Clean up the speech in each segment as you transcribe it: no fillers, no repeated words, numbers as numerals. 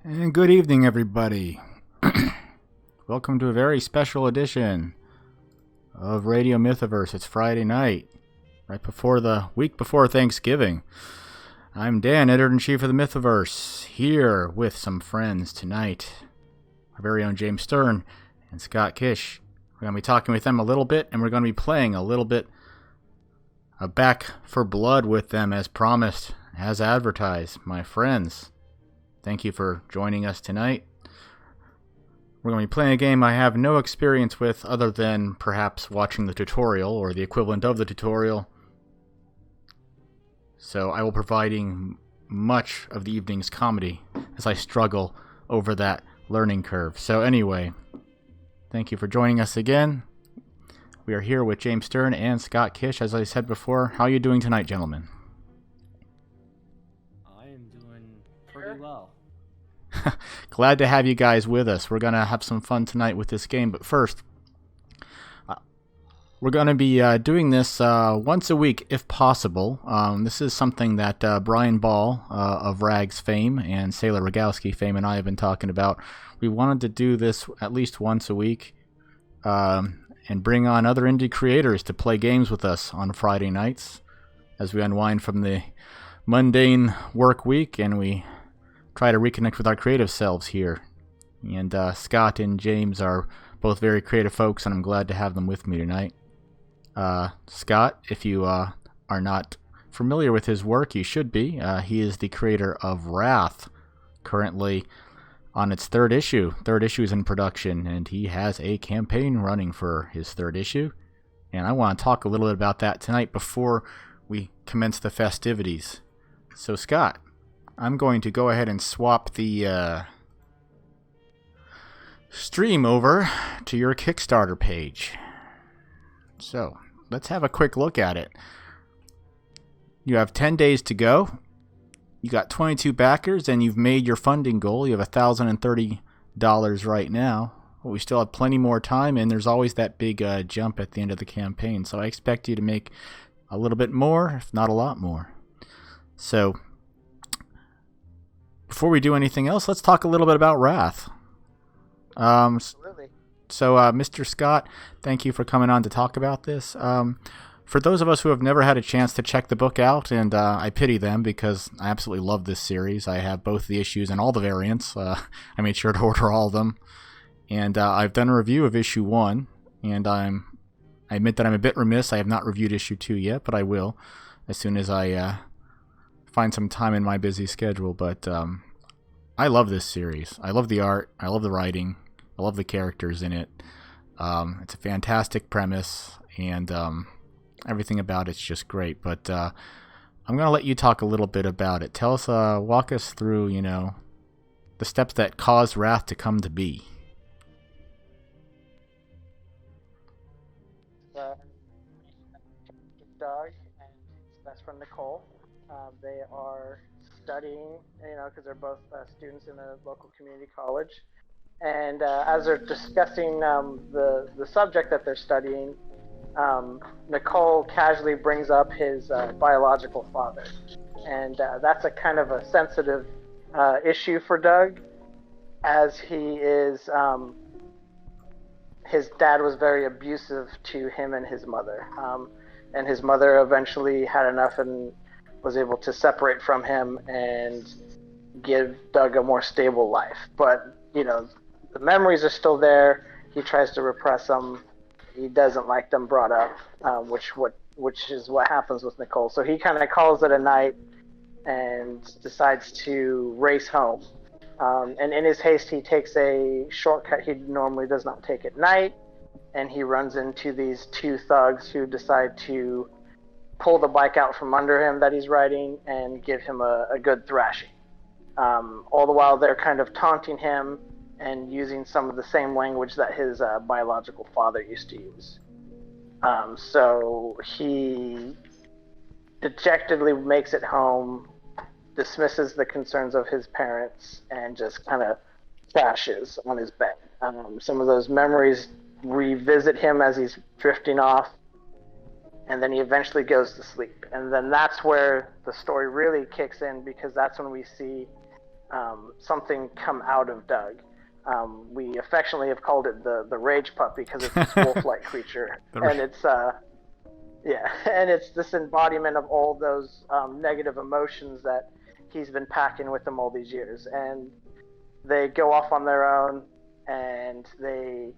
And good evening, everybody. Welcome to a very special edition of Radio Mythoverse. It's Friday night, right before the week before Thanksgiving. I'm Dan, editor-in-chief of the Mythoverse, here with some friends tonight. Our very own James Stern and Scott Kysh. We're going to be talking with them a little bit, and we're going to be playing a little bit of Back for Blood with them as promised, as advertised. My friends, thank you for joining us tonight. We're going to be playing a game I have no experience with other than perhaps watching the tutorial or the equivalent of the tutorial. So I will be providing much of the evening's comedy as I struggle over that learning curve. So anyway, thank you for joining us again. We are here with James Stern and Scott Kysh. As I said before, how are you doing tonight, gentlemen? I am doing pretty well. Glad to have you guys with us. We're going to have some fun tonight with this game, but first, we're going to be doing this once a week if possible. This is something that Brian Ball of Rags fame and Sailor Rogowski fame and I have been talking about. We wanted to do this at least once a week and bring on other indie creators to play games with us on Friday nights as we unwind from the mundane work week and we try to reconnect with our creative selves here. And Scott and James are both very creative folks, and I'm glad to have them with me tonight. Scott, if you are not familiar with his work, you should be. He is the creator of Wrath, currently on its third issue. Third issue is in production, and he has a campaign running for his third issue. And I want to talk a little bit about that tonight before we commence the festivities. So, Scott, I'm going to go ahead and swap the stream over to your Kickstarter page. So, let's have a quick look at it. You have 10 days to go. You got 22 backers, and you've made your funding goal. You have $1,030 right now. But we still have plenty more time, and there's always that big jump at the end of the campaign. So I expect you to make a little bit more, if not a lot more. So, before we do anything else, let's talk a little bit about Wrath. Absolutely. So, Mr. Scott, thank you for coming on to talk about this. For those of us who have never had a chance to check the book out, and I pity them because I absolutely love this series. I have both the issues and all the variants. I made sure to order all of them. And I've done a review of issue 1, and I admit that I'm a bit remiss. I have not reviewed issue 2 yet, but I will as soon as I find some time in my busy schedule. But I love this series. I love the art. I love the writing. I love the characters in it. It's a fantastic premise, and everything about it's just great. But I'm going to let you talk a little bit about it. Tell us, walk us through, the steps that caused Wrath to come to be. Doug and his best friend Nicole. They are studying, because they're both students in a local community college. And as they're discussing the subject that they're studying, Nicole casually brings up his biological father. And that's a kind of a sensitive issue for Doug, as he is, his dad was very abusive to him and his mother. And his mother eventually had enough and was able to separate from him and give Doug a more stable life. But, the memories are still there. He tries to repress them. He doesn't like them brought up, which is what happens with Nicole. So he kind of calls it a night and decides to race home. And in his haste, he takes a shortcut he normally does not take at night, and he runs into these two thugs who decide to pull the bike out from under him that he's riding and give him a good thrashing. All the while they're kind of taunting him and using some of the same language that his biological father used to use. So he dejectedly makes it home, dismisses the concerns of his parents, and just kind of crashes on his bed. Some of those memories revisit him as he's drifting off, and then he eventually goes to sleep. And then that's where the story really kicks in, because that's when we see something come out of Doug. We affectionately have called it the rage puppy because it's this wolf-like creature, and it's yeah, and it's this embodiment of all those negative emotions that he's been packing with him all these years. And they go off on their own, and they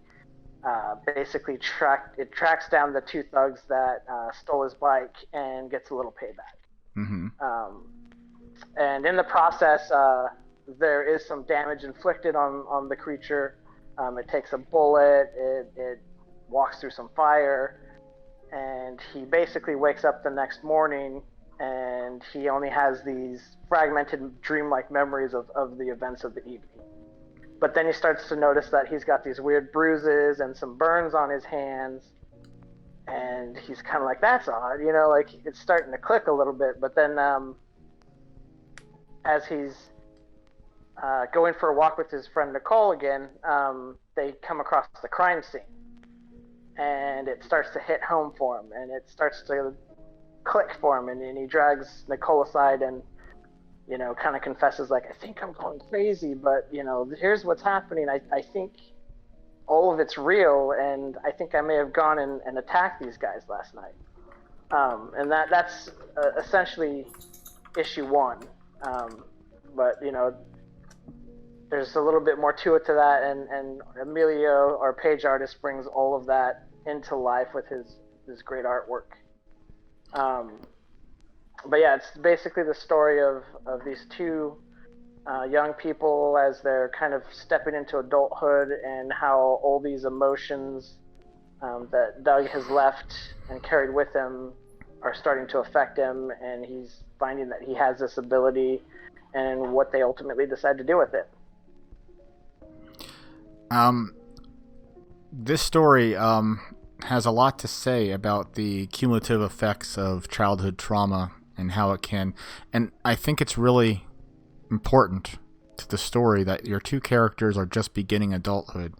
basically tracks down the two thugs that stole his bike and gets a little payback. Mm-hmm. And in the process, there is some damage inflicted on the creature. It takes a bullet. It walks through some fire, and he basically wakes up the next morning, and he only has these fragmented dreamlike memories of the events of the evening. But then he starts to notice that he's got these weird bruises and some burns on his hands, and he's kind of like, that's odd, like it's starting to click a little bit. But then as he's going for a walk with his friend Nicole again, they come across the crime scene, and it starts to hit home for him, and it starts to click for him, and he drags Nicole aside and kind of confesses, like, I think I'm going crazy, but here's what's happening. I think all of it's real, and I think I may have gone and attacked these guys last night. And that's essentially issue 1. But there's a little bit more to it to that, and Emilio, our page artist, brings all of that into life with his great artwork. But yeah, it's basically the story of these two young people as they're kind of stepping into adulthood, and how all these emotions that Doug has left and carried with him are starting to affect him, and he's finding that he has this ability, and what they ultimately decide to do with it. This story has a lot to say about the cumulative effects of childhood trauma and how it can, and I think it's really important to the story that your two characters are just beginning adulthood,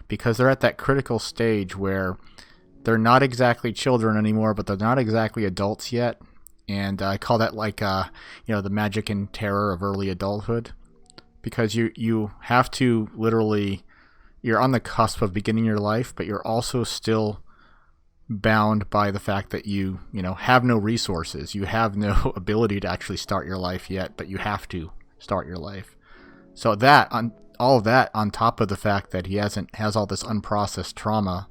because they're at that critical stage where they're not exactly children anymore, but they're not exactly adults yet. And I call that like the magic and terror of early adulthood, because you have to literally, you're on the cusp of beginning your life, but you're also still bound by the fact that you have no resources. You have no ability to actually start your life yet, but you have to start your life. So that, on all of that, on top of the fact that he has all this unprocessed trauma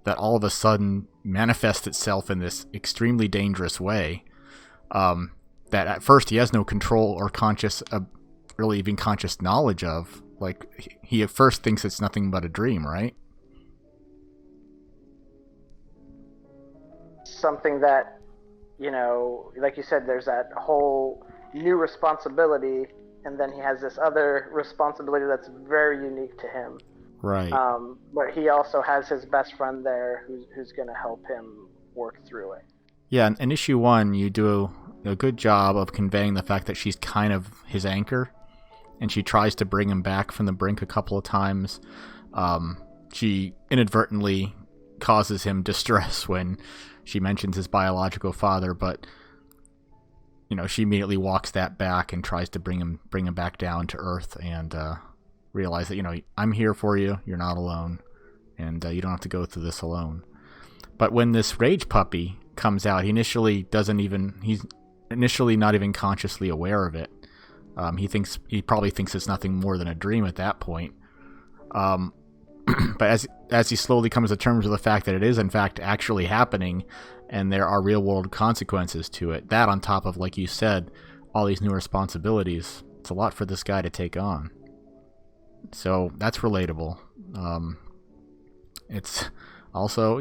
that all of a sudden manifests itself in this extremely dangerous way, that at first he has no control or really even conscious knowledge of. Like, he at first thinks it's nothing but a dream, right? Something that, like you said, there's that whole new responsibility, and then he has this other responsibility that's very unique to him. Right. But he also has his best friend there who's going to help him work through it. Yeah, in issue 1, you do a good job of conveying the fact that she's kind of his anchor, and she tries to bring him back from the brink a couple of times. She inadvertently causes him distress when she mentions his biological father, but she immediately walks that back and tries to bring him back down to earth, and realize that I'm here for you. You're not alone, and you don't have to go through this alone. But when this rage puppy comes out, he's initially not even consciously aware of it. He probably thinks it's nothing more than a dream at that point. But as he slowly comes to terms with the fact that it is in fact actually happening, and there are real world consequences to it, that on top of, like you said, all these new responsibilities, it's a lot for this guy to take on. So that's relatable. It's also,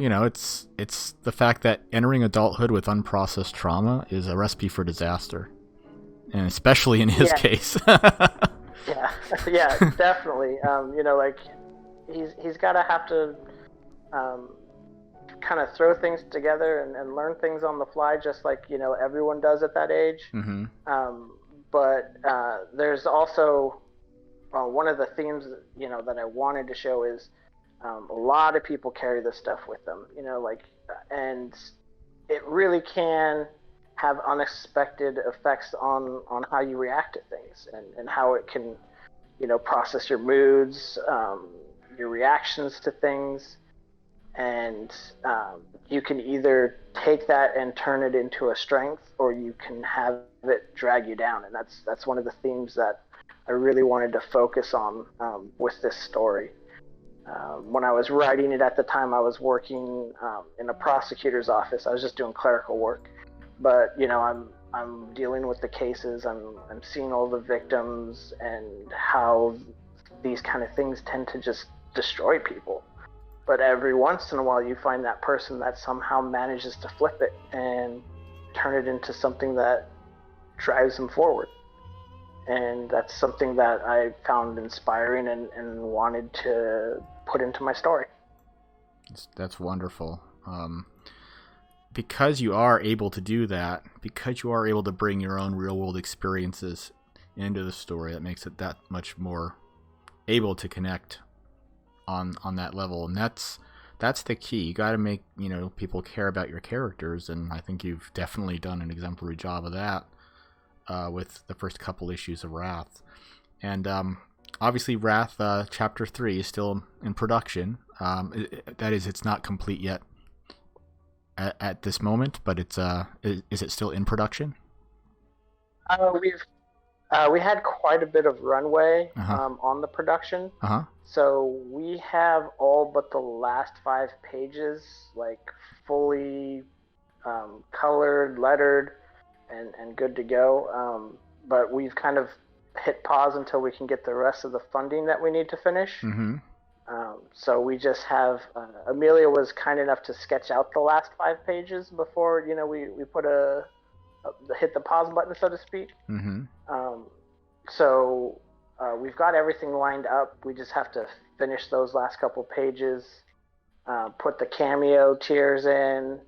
it's the fact that entering adulthood with unprocessed trauma is a recipe for disaster, and especially in his case. Yeah, definitely. Like he's got to have to kind of throw things together and learn things on the fly, just like everyone does at that age. Mm-hmm. But there's also one of the themes that I wanted to show is a lot of people carry this stuff with them, and it really can have unexpected effects on how you react to things, and how it can process your moods, your reactions to things, and you can either take that and turn it into a strength, or you can have it drag you down. And that's one of the themes that I really wanted to focus on with this story. When I was writing it at the time, I was working in a prosecutor's office. I was just doing clerical work, but I'm dealing with the cases. I'm seeing all the victims and how these kind of things tend to just destroy people. But every once in a while, you find that person that somehow manages to flip it and turn it into something that drives them forward. And that's something that I found inspiring and wanted to put into my story. That's wonderful. Because you are able to do that, because you are able to bring your own real-world experiences into the story, that makes it that much more able to connect on that level. And that's the key. You got to make people care about your characters, and I think you've definitely done an exemplary job of that with the first couple issues of Wrath. And obviously Wrath chapter 3 is still in production. That is, it's not complete yet at this moment, but it's is it still in production? We had quite a bit of runway on the production. So we have all but the last 5 pages fully colored, lettered, and good to go. But we've kind of hit pause until we can get the rest of the funding that we need to finish. So we just have Amelia was kind enough to sketch out the last 5 pages before we put hit the pause button, so to speak. So we've got everything lined up. We just have to finish those last couple pages, put the cameo tiers in,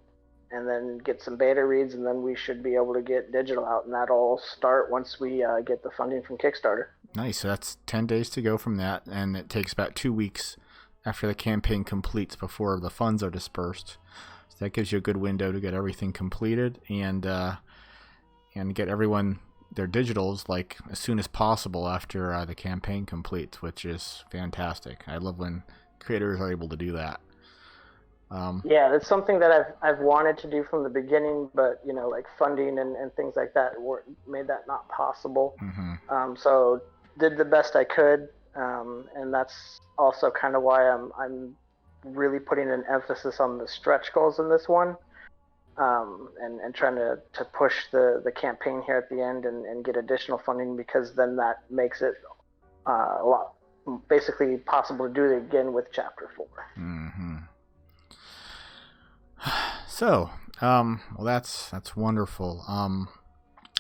and then get some beta reads, and then we should be able to get digital out, and that'll all start once we get the funding from Kickstarter. Nice. So that's 10 days to go from that, and it takes about 2 weeks after the campaign completes before the funds are dispersed. So that gives you a good window to get everything completed and get everyone their digitals as soon as possible after the campaign completes, which is fantastic. I love when creators are able to do that. Yeah, that's something that I've wanted to do from the beginning, but funding and things like that made that not possible. So did the best I could, and that's also kind of why I'm really putting an emphasis on the stretch goals in this one, and trying to push the campaign here at the end and get additional funding, because then that makes it a lot basically possible to do it again with chapter 4. So, well, that's wonderful.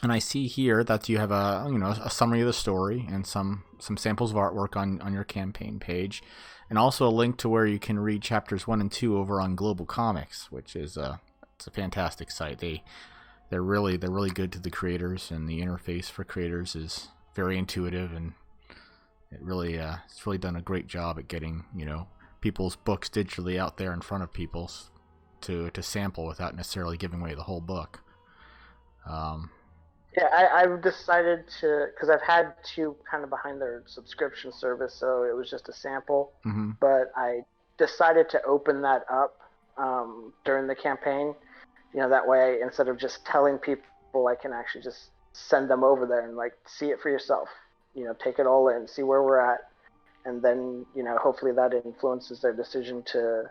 And I see here that you have a summary of the story and some samples of artwork on your campaign page, and also a link to where you can read chapters 1 and 2 over on Global Comics, which is it's a fantastic site. They're really good to the creators, and the interface for creators is very intuitive, and it's really done a great job at getting people's books digitally out there in front of people to sample without necessarily giving away the whole book. Yeah, I've decided to, because I've had 2 kind of behind their subscription service, so it was just a sample. But I decided to open that up during the campaign. That way, instead of just telling people, I can actually just send them over there and see it for yourself. Take it all in, see where we're at, and then hopefully that influences their decision to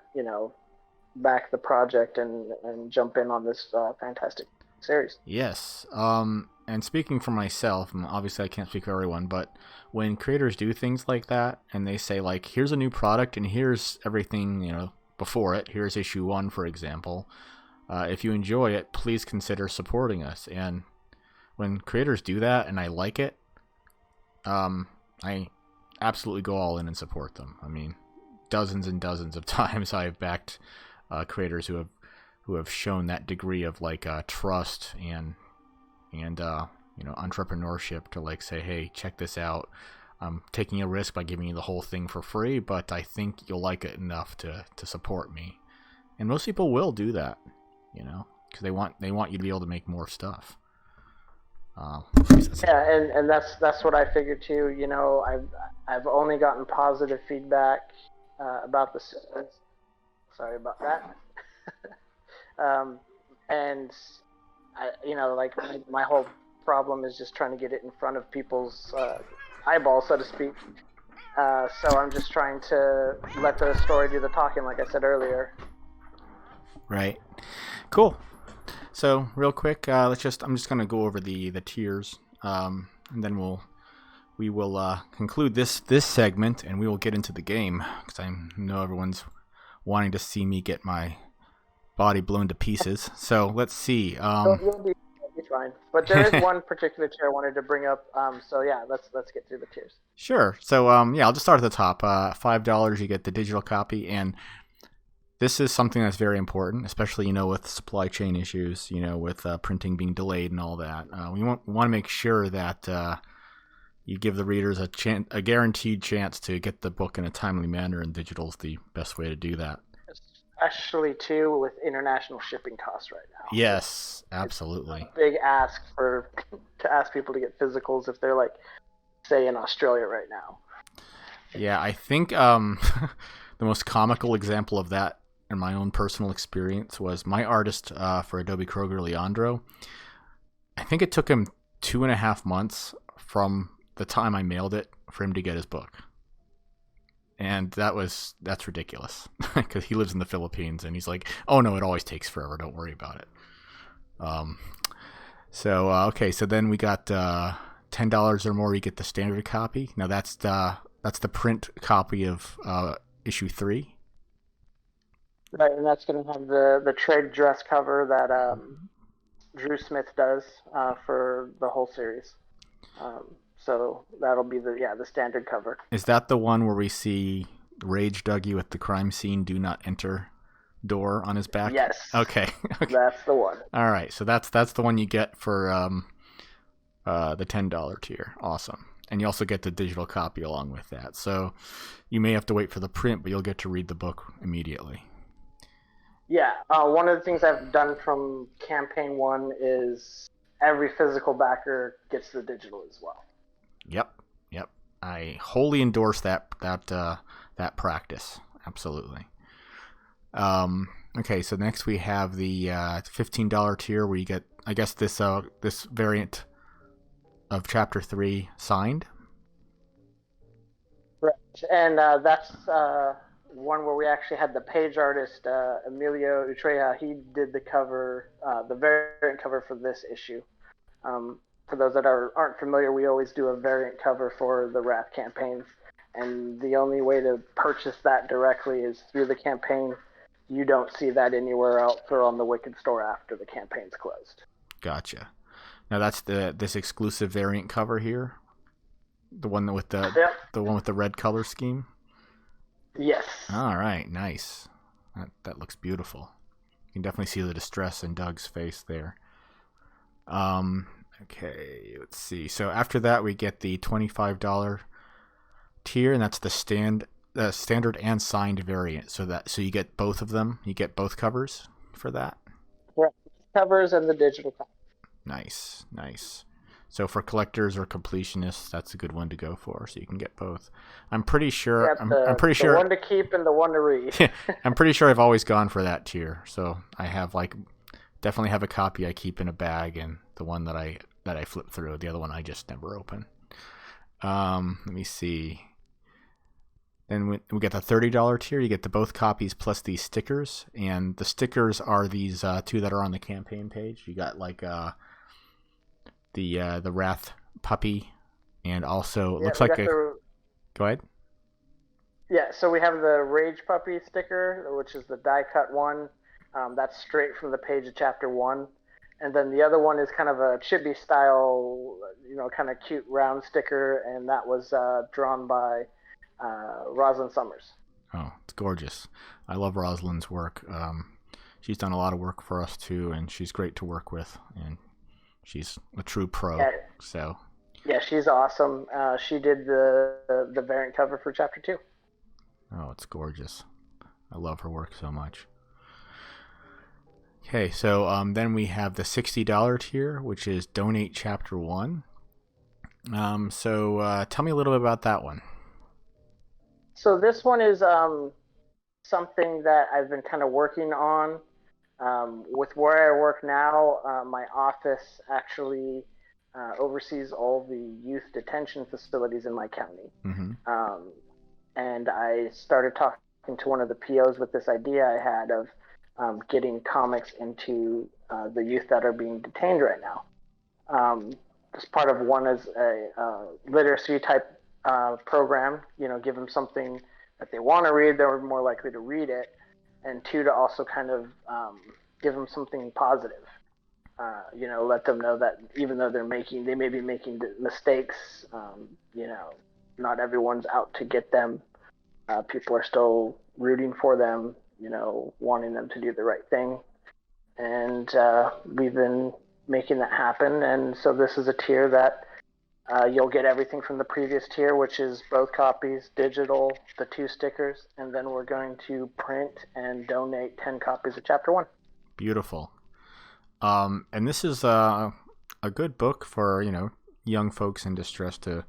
back the project and jump in on this fantastic series. Yes. And speaking for myself, and obviously I can't speak for everyone, but when creators do things like that and they say here's a new product and here's everything before it, here's issue 1, for example, if you enjoy it, please consider supporting us. And when creators do that and I like it, I absolutely go all in and support them. I mean, dozens and dozens of times I've backed creators who have shown that degree of trust and entrepreneurship to say, hey, check this out. I'm taking a risk by giving you the whole thing for free, but I think you'll like it enough to support me. And most people will do that, because they want you to be able to make more stuff. Yeah, and that's what I figured too. You know, I've only gotten positive feedback about the series. Sorry about that. um, and you know, like my whole problem is just trying to get it in front of people's eyeballs, so to speak. So I'm just trying to let the story do the talking, like I said earlier. Right. Cool. So real quick, I'm just gonna go over the tiers, and then we will conclude this segment, and we will get into the game because I know everyone's wanting to see me get my body blown to pieces. So let's see. You'll be fine. But there is one particular tier I wanted to bring up. So yeah, let's get through the tiers. Sure. So yeah, I'll just start at the top. $5, you get the digital copy, and this is something that's very important, especially, you know, with supply chain issues, you know, with printing being delayed and all that. We want to make sure that you give the readers a guaranteed chance to get the book in a timely manner, and digital's the best way to do that. Especially too with international shipping costs right now. Yes, absolutely. It's a big ask to ask people to get physicals if they're like, say, in Australia right now. Yeah, I think the most comical example of that in my own personal experience was my artist for Adobe Kroger, Leandro. I think it took him 2.5 months from the time I mailed it for him to get his book. And that's ridiculous because he lives in the Philippines, and he's like, oh no, it always takes forever. Don't worry about it. Okay, so then we got $10 or more, you get the standard copy. Now that's the print copy of issue 3. Right, and that's going to have the trade dress cover that Drew Smith does for the whole series. So that'll be the standard cover. Is that the one where we see Rage Dougie with the crime scene "Do not enter" door on his back? Yes. Okay. That's the one. All right, so that's the one you get for the $10 tier. Awesome. And you also get the digital copy along with that. So you may have to wait for the print, but you'll get to read the book immediately. Yeah, one of the things I've done from campaign 1 is every physical backer gets the digital as well. Yep. I wholly endorse that practice. Absolutely. Okay, so next we have the $15 tier where you get, I guess, this variant of Chapter 3 signed. Right, and that's one where we actually had the page artist Emilio Utreja. He did the cover, the variant cover for this issue. For those that aren't familiar, we always do a variant cover for the Wrath campaigns, and the only way to purchase that directly is through the campaign. You don't see that anywhere else or on the Wicked store after the campaign's closed. Gotcha. Now that's this exclusive variant cover here, the one with the one with the red color scheme. Yes. All right, nice. That looks beautiful. You can definitely see the distress in Doug's face there. Okay, let's see. So after that, we get the $25 tier, and that's the standard and signed variant. So you get both of them. You get both covers for that. Right. Covers and the digital copy. Nice. So for collectors or completionists, that's a good one to go for. So you can get both. I'm pretty sure. I'm pretty sure. The one to keep and the one to read. I'm pretty sure I've always gone for that tier. So I have definitely have a copy I keep in a bag, and the one that I flip through. The other one I just never open. Let me see. Then we get the $30 tier. You get both copies plus these stickers, and the stickers are these 2 that are on the campaign page. You got the Wrath puppy, and also it looks like Go ahead. Yeah, so we have the Rage puppy sticker, which is the die cut one. That's straight from the page of Chapter 1. And then the other one is kind of a chibi style, kind of cute round sticker, and that was drawn by Rosalind Summers. Oh, it's gorgeous. I love Rosalind's work. She's done a lot of work for us too, and she's great to work with, and she's a true pro. Yeah. So. Yeah, she's awesome. She did the variant cover for Chapter 2. Oh, it's gorgeous. I love her work so much. Okay, so then we have the $60 tier, which is donate chapter 1. So tell me a little bit about that one. So this one is something that I've been kind of working on. With where I work now, my office actually oversees all the youth detention facilities in my county. Mm-hmm. And I started talking to one of the POs with this idea I had of getting comics into the youth that are being detained right now. As part of one is a literacy type program, give them something that they want to read, they're more likely to read it, and two, to also kind of give them something positive. Let them know that even though they may be making mistakes, not everyone's out to get them. People are still rooting for them, wanting them to do the right thing. And we've been making that happen. And so this is a tier that you'll get everything from the previous tier, which is both copies, digital, the 2 stickers, and then we're going to print and donate 10 copies of Chapter 1. Beautiful. And this is a good book for, young folks in distress to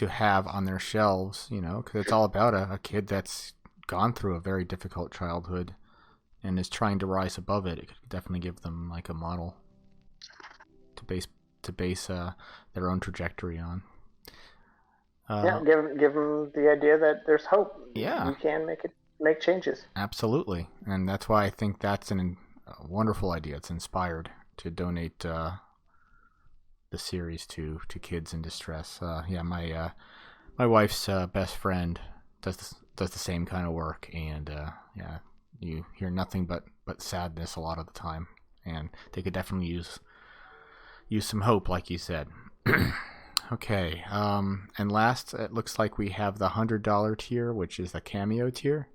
have on their shelves, because it's all about a kid that's gone through a very difficult childhood and is trying to rise above it. It could definitely give them like a model to base their own trajectory on. Give them the idea that there's hope. Yeah, you can make changes. Absolutely, and that's why I think that's a wonderful idea. It's inspired to donate the series to kids in distress. My wife's best friend does the same kind of work, and you hear nothing but sadness a lot of the time, and they could definitely use some hope, like you said. Okay, and last, it looks like we have the $100 tier, which is the cameo tier,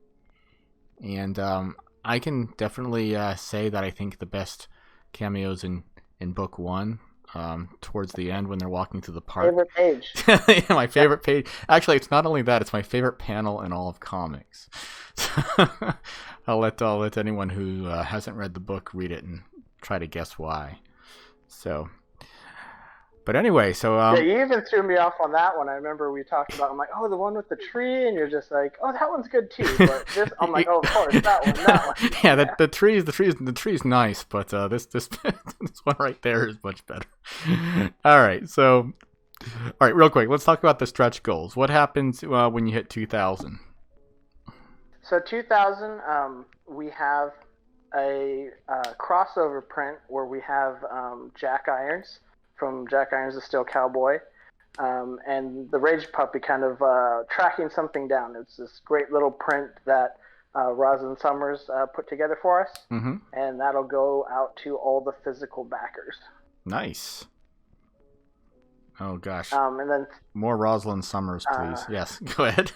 and I can definitely say that I think the best cameos in book 1, towards the end when they're walking through the park. Favorite page. Yeah, my favorite page. Actually, it's not only that; it's my favorite panel in all of comics. I'll let anyone who hasn't read the book read it and try to guess why. So. But anyway, so you even threw me off on that one. I remember we talked about. I'm like, oh, the one with the tree, and you're just like, oh, that one's good too. But this, I'm like, oh, of course, that one. Yeah, the tree's nice, but this this one right there is much better. All right, real quick, let's talk about the stretch goals. What happens when you hit 2,000? So 2,000, we have a crossover print where we have Jack Irons from Jack Irons the Steel Cowboy, and the Rage Puppy kind of tracking something down. It's this great little print that Rosalind Summers put together for us, and that'll go out to all the physical backers. Nice. Oh gosh. And then more Rosalind Summers, please. Yes, go ahead.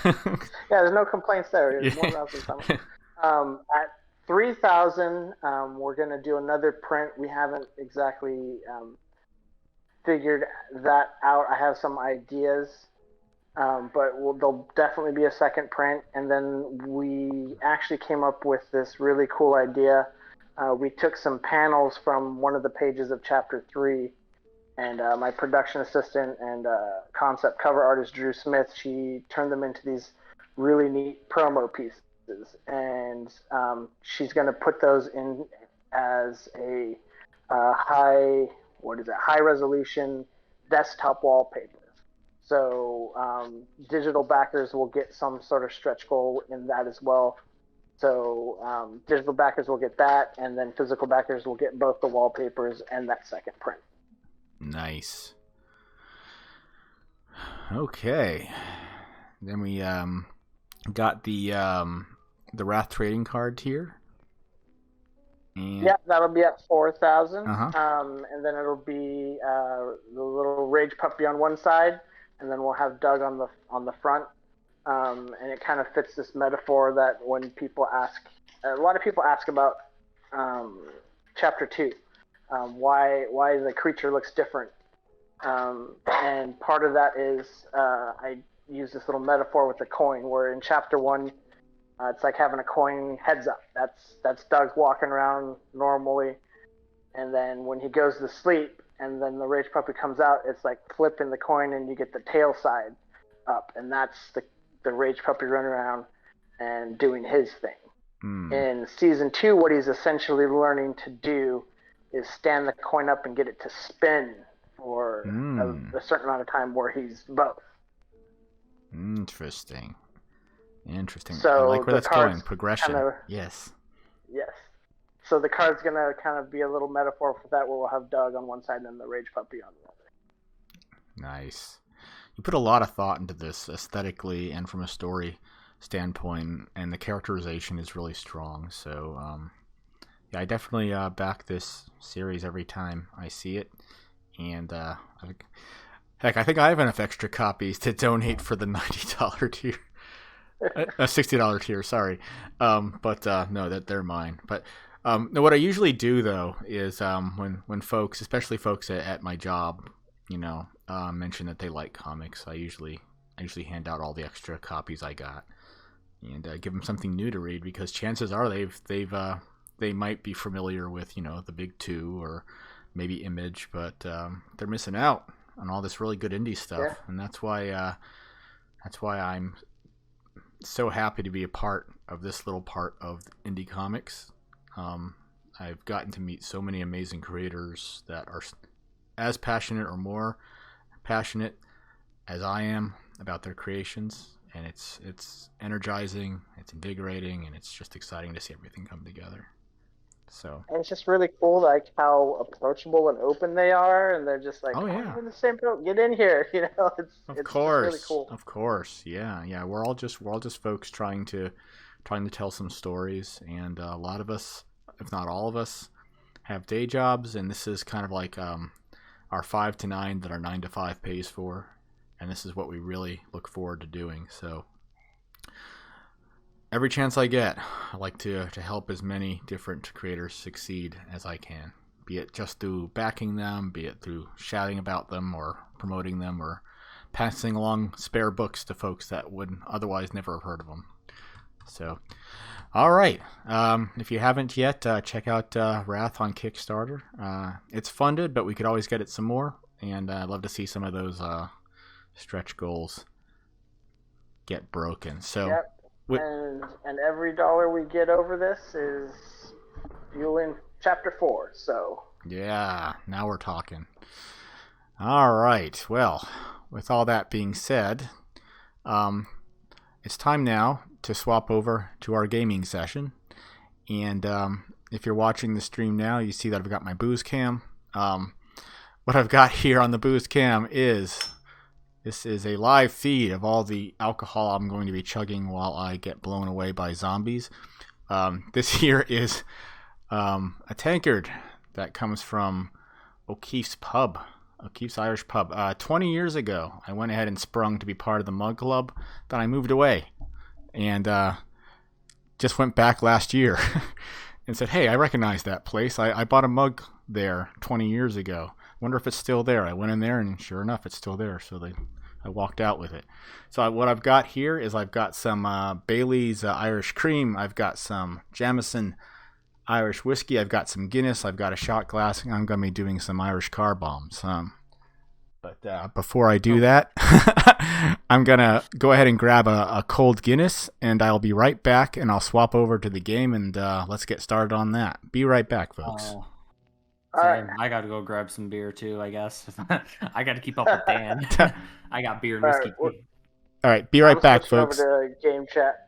Yeah, there's no complaints there. There's more Rosalind Summers. At 3,000, we're going to do another print. We haven't exactly figured that out. I have some ideas, but there'll definitely be a second print. And then we actually came up with this really cool idea. We took some panels from one of the pages of Chapter 3, and my production assistant and concept cover artist, Drew Smith, she turned them into these really neat promo pieces. And she's going to put those in as a high resolution desktop wallpaper. So digital backers will get some sort of stretch goal in that as well. So digital backers will get that, and then physical backers will get both the wallpapers and that second print. Nice. Okay. Then we got the Wrath trading card tier. And... yeah, that'll be at 4,000. And then it'll be the little Rage Puppy on one side, and then we'll have Doug on the front. And it kind of fits this metaphor that when people ask, a lot of people ask about Chapter 2, why the creature looks different. And part of that is I use this little metaphor with the coin, where in Chapter 1, It's like having a coin heads up. That's Doug walking around normally, and then when he goes to sleep, and then the rage puppy comes out, it's like flipping the coin, and you get the tail side up, and that's the rage puppy running around and doing his thing. In season 2, what he's essentially learning to do is stand the coin up and get it to spin for a certain amount of time where he's both. Interesting. So I like where that's going. Progression. Yes. So the card's going to kind of be a little metaphor for that, where we'll have Doug on one side and then the rage puppy on the other. Nice. You put a lot of thought into this aesthetically and from a story standpoint, and the characterization is really strong. So, I definitely back this series every time I see it. And heck, I think I have enough extra copies to donate for the $90 tier. $60 tier, sorry. But no, that they're mine. But no, what I usually do though is when folks, especially folks at my job, mention that they like comics, I usually hand out all the extra copies I got and give them something new to read, because chances are they might be familiar with the big two or maybe Image, but they're missing out on all this really good indie stuff, and that's why I'm so happy to be a part of this little part of indie comics. I've gotten to meet so many amazing creators that are as passionate or more passionate as I am about their creations, and it's energizing, it's invigorating, and it's just exciting to see everything come together. So, and it's just really cool, like how approachable and open they are, and they're just like, oh yeah, we're in the same boat, get in here, it's of course, just really cool. Of course, yeah. We're all just folks trying to tell some stories, and a lot of us, if not all of us, have day jobs, and this is kind of like our 5 to 9 that our 9 to 5 pays for, and this is what we really look forward to doing. So every chance I get, I like to help as many different creators succeed as I can, be it just through backing them, be it through shouting about them or promoting them, or passing along spare books to folks that would otherwise never have heard of them. So, all right. If you haven't yet, check out Wrath on Kickstarter. It's funded, but we could always get it some more, and I'd love to see some of those stretch goals get broken. So. Yep. And every dollar we get over this is fueling chapter 4. So yeah, now we're talking. All right. Well, with all that being said, it's time now to swap over to our gaming session. And if you're watching the stream now, you see that I've got my booze cam. What I've got here on the booze cam is this is a live feed of all the alcohol I'm going to be chugging while I get blown away by zombies. This here is a tankard that comes from O'Keefe's Irish Pub. 20 years ago, I went ahead and sprung to be part of the Mug Club. Then I moved away and just went back last year and said, hey, I recognize that place. I bought a mug there 20 years ago. Wonder if it's still there. I went in there, and sure enough, it's still there. So I walked out with it. So what I've got here is I've got some Bailey's Irish Cream. I've got some Jameson Irish Whiskey. I've got some Guinness. I've got a shot glass. And I'm going to be doing some Irish car bombs. But before I do that, I'm going to go ahead and grab a cold Guinness, and I'll be right back, and I'll swap over to the game, and let's get started on that. Be right back, folks. All right. I got to go grab some beer too, I guess. I got to keep up with Dan. I got beer and whiskey. All right, be right back, folks. Over to game chat.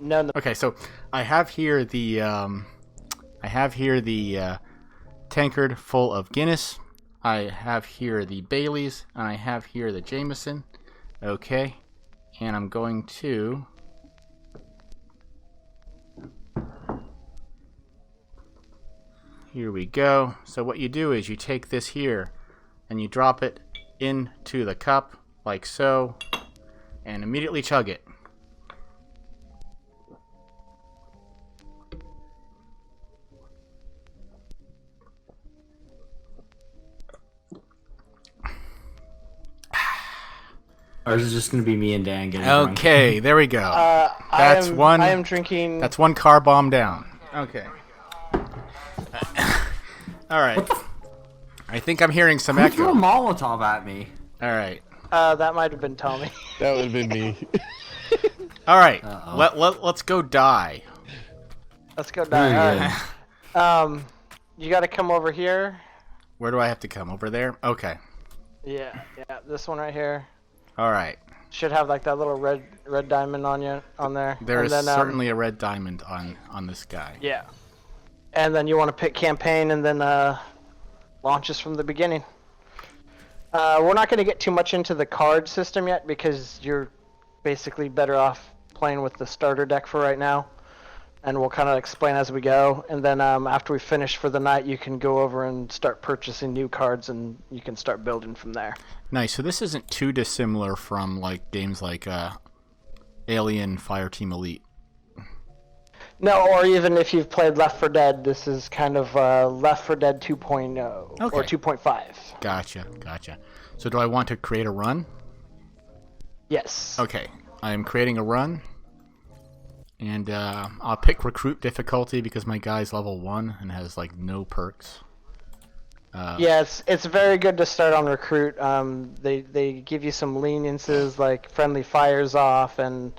No. Okay, so I have here the tankard full of Guinness. I have here the Baileys, and I have here the Jameson. Okay, and I'm going to. Here we go. So what you do is you take this here, and you drop it into the cup like so, and immediately chug it. Or is it just going to be me and Dan getting drunk? Okay, there we go. I am drinking. That's one car bomb down. Okay. All right. I think I'm hearing some Who threw a echo. Molotov at me? All right. That might have been Tommy. That would have been me. All right. Uh-oh. Let's go die. Let's go down. Very All good. right. You got to come over here. Where do I have to come? Over there? Okay. Yeah. This one right here All right. should have like that little red diamond on there. There is and then, certainly a red diamond on this guy. Yeah. And then you want to pick campaign and then launches from the beginning. We're not going to get too much into the card system yet because you're basically better off playing with the starter deck for right now. And we'll kind of explain as we go. And then after we finish for the night, you can go over and start purchasing new cards and you can start building from there. Nice. So this isn't too dissimilar from like games like Alien Fireteam Elite. No, or even if you've played Left 4 Dead, this is kind of Left 4 Dead 2.0 or 2.5. Gotcha. So do I want to create a run? Yes. Okay. I am creating a run. And I'll pick recruit difficulty because my guy's level 1 and has like no perks. Yeah, it's very good to start on recruit. They give you some leniences like friendly fires off, and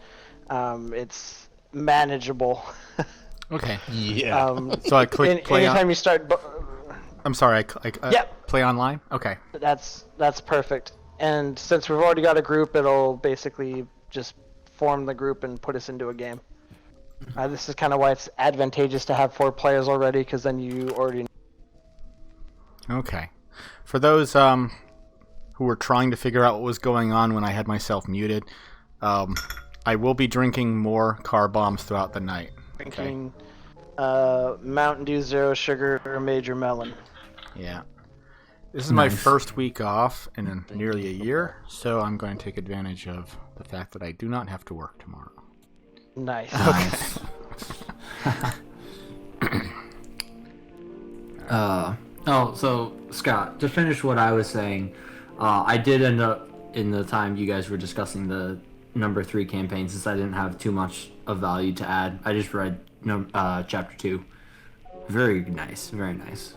it's manageable. Okay. Yeah. So I click play anytime on. you start. I'm sorry. Yep. Play online. Okay. That's perfect. And since we've already got a group, it'll basically just form the group and put us into a game. This is kind of why it's advantageous to have 4 players already, because then you already. Okay. For those who were trying to figure out what was going on when I had myself muted, I will be drinking more car bombs throughout the night. Drinking Mountain Dew Zero Sugar or Major Melon. Yeah. This is my Nice. first week off in nearly a year, so I'm going to take advantage of the fact that I do not have to work tomorrow. Nice. Nice. So Scott, to finish what I was saying, I did end up in the time you guys were discussing the number 3 campaign, since I didn't have too much of value to add. I just read chapter 2. Very nice, very nice.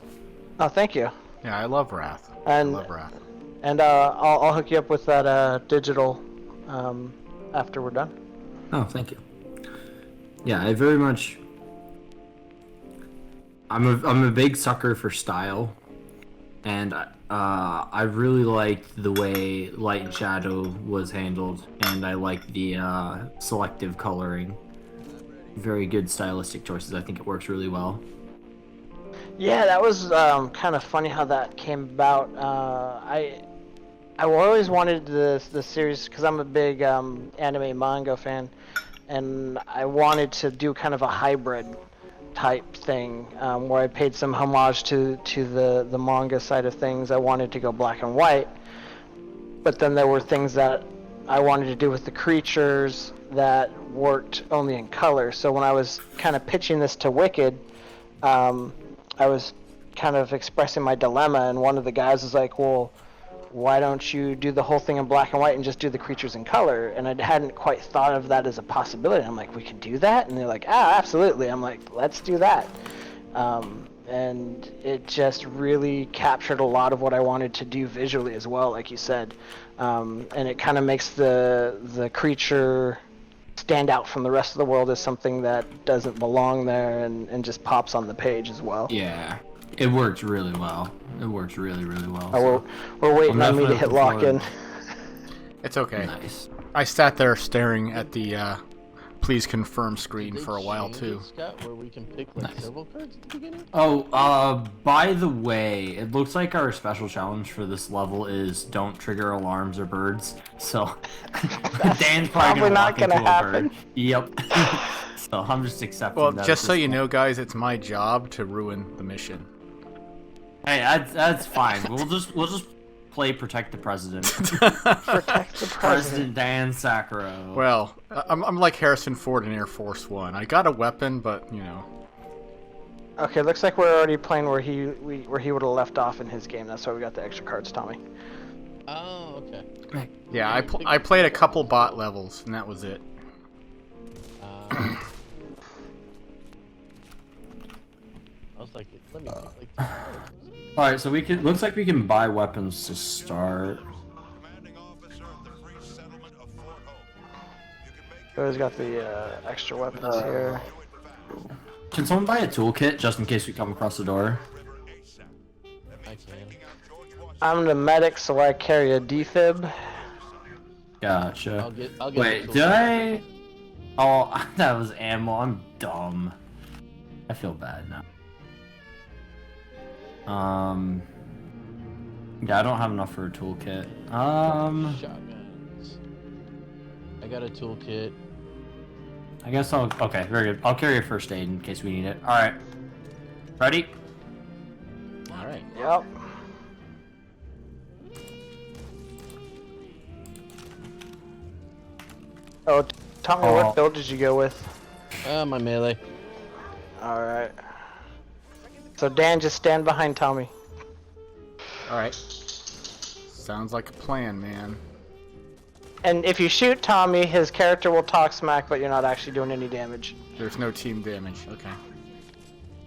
Oh, thank you. Yeah, I love Wrath. And- I love Wrath. And I'll hook you up with that digital after we're done. Oh, thank you. Yeah, I very much. I'm a big sucker for style, and I really liked the way Light and Shadow was handled, and I like the selective coloring. Very good stylistic choices. I think it works really well. Yeah, that was kind of funny how that came about. I always wanted this series because I'm a big anime manga fan, and I wanted to do kind of a hybrid type thing where I paid some homage to the manga side of things. I wanted to go black and white, but then there were things that I wanted to do with the creatures that worked only in color. So when I was kind of pitching this to Wicked, I was kind of expressing my dilemma, and one of the guys was like, well, why don't you do the whole thing in black and white and just do the creatures in color? And I hadn't quite thought of that as a possibility. I'm like, we can do that? And they're like, absolutely. I'm like, let's do that. And it just really captured a lot of what I wanted to do visually as well, like you said. And it kind of makes the creature stand out from the rest of the world as something that doesn't belong there, and just pops on the page as well. Yeah, it works really well. It works really, really well. Oh, we're waiting on me to definitely hit looking lock in. forward. It's okay. Nice. I sat there staring at the please confirm screen Did they for a while change too. it, Scott, where we can pick like several cards at the beginning? Oh, by the way, it looks like our special challenge for this level is don't trigger alarms or birds. So Dan's probably gonna not walk gonna into happen. a bird. Yep. So I'm just accepting Well, that. just at so this you point. know, guys, it's my job to ruin the mission. Hey, that's fine. We'll just play protect the president. Protect the President president. Dan Sakharov. Well, I'm like Harrison Ford in Air Force One. I got a weapon, but you know. Okay, looks like we're already playing where he would have left off in his game. That's why we got the extra cards, Tommy. Oh, okay. Yeah, I played a couple bot levels, and that was it. I was like, let me pick like. All right, so looks like we can buy weapons to start. Always got the extra weapons here. Can someone buy a toolkit just in case we come across the door? I can. I'm the medic, so I carry a defib. Gotcha. I'll get Wait, the did I? Oh, that was ammo. I'm dumb. I feel bad now. Yeah, I don't have enough for a toolkit. Shotguns. I got a toolkit. I guess I'll. Okay, very good. I'll carry a first aid in case we need it. All right. Ready? All right. Yep. Oh, Tommy, Oh. what build did you go with? My melee. Alright. So Dan, just stand behind Tommy. All right. Sounds like a plan, man. And if you shoot Tommy, his character will talk smack, but you're not actually doing any damage. There's no team damage. Okay.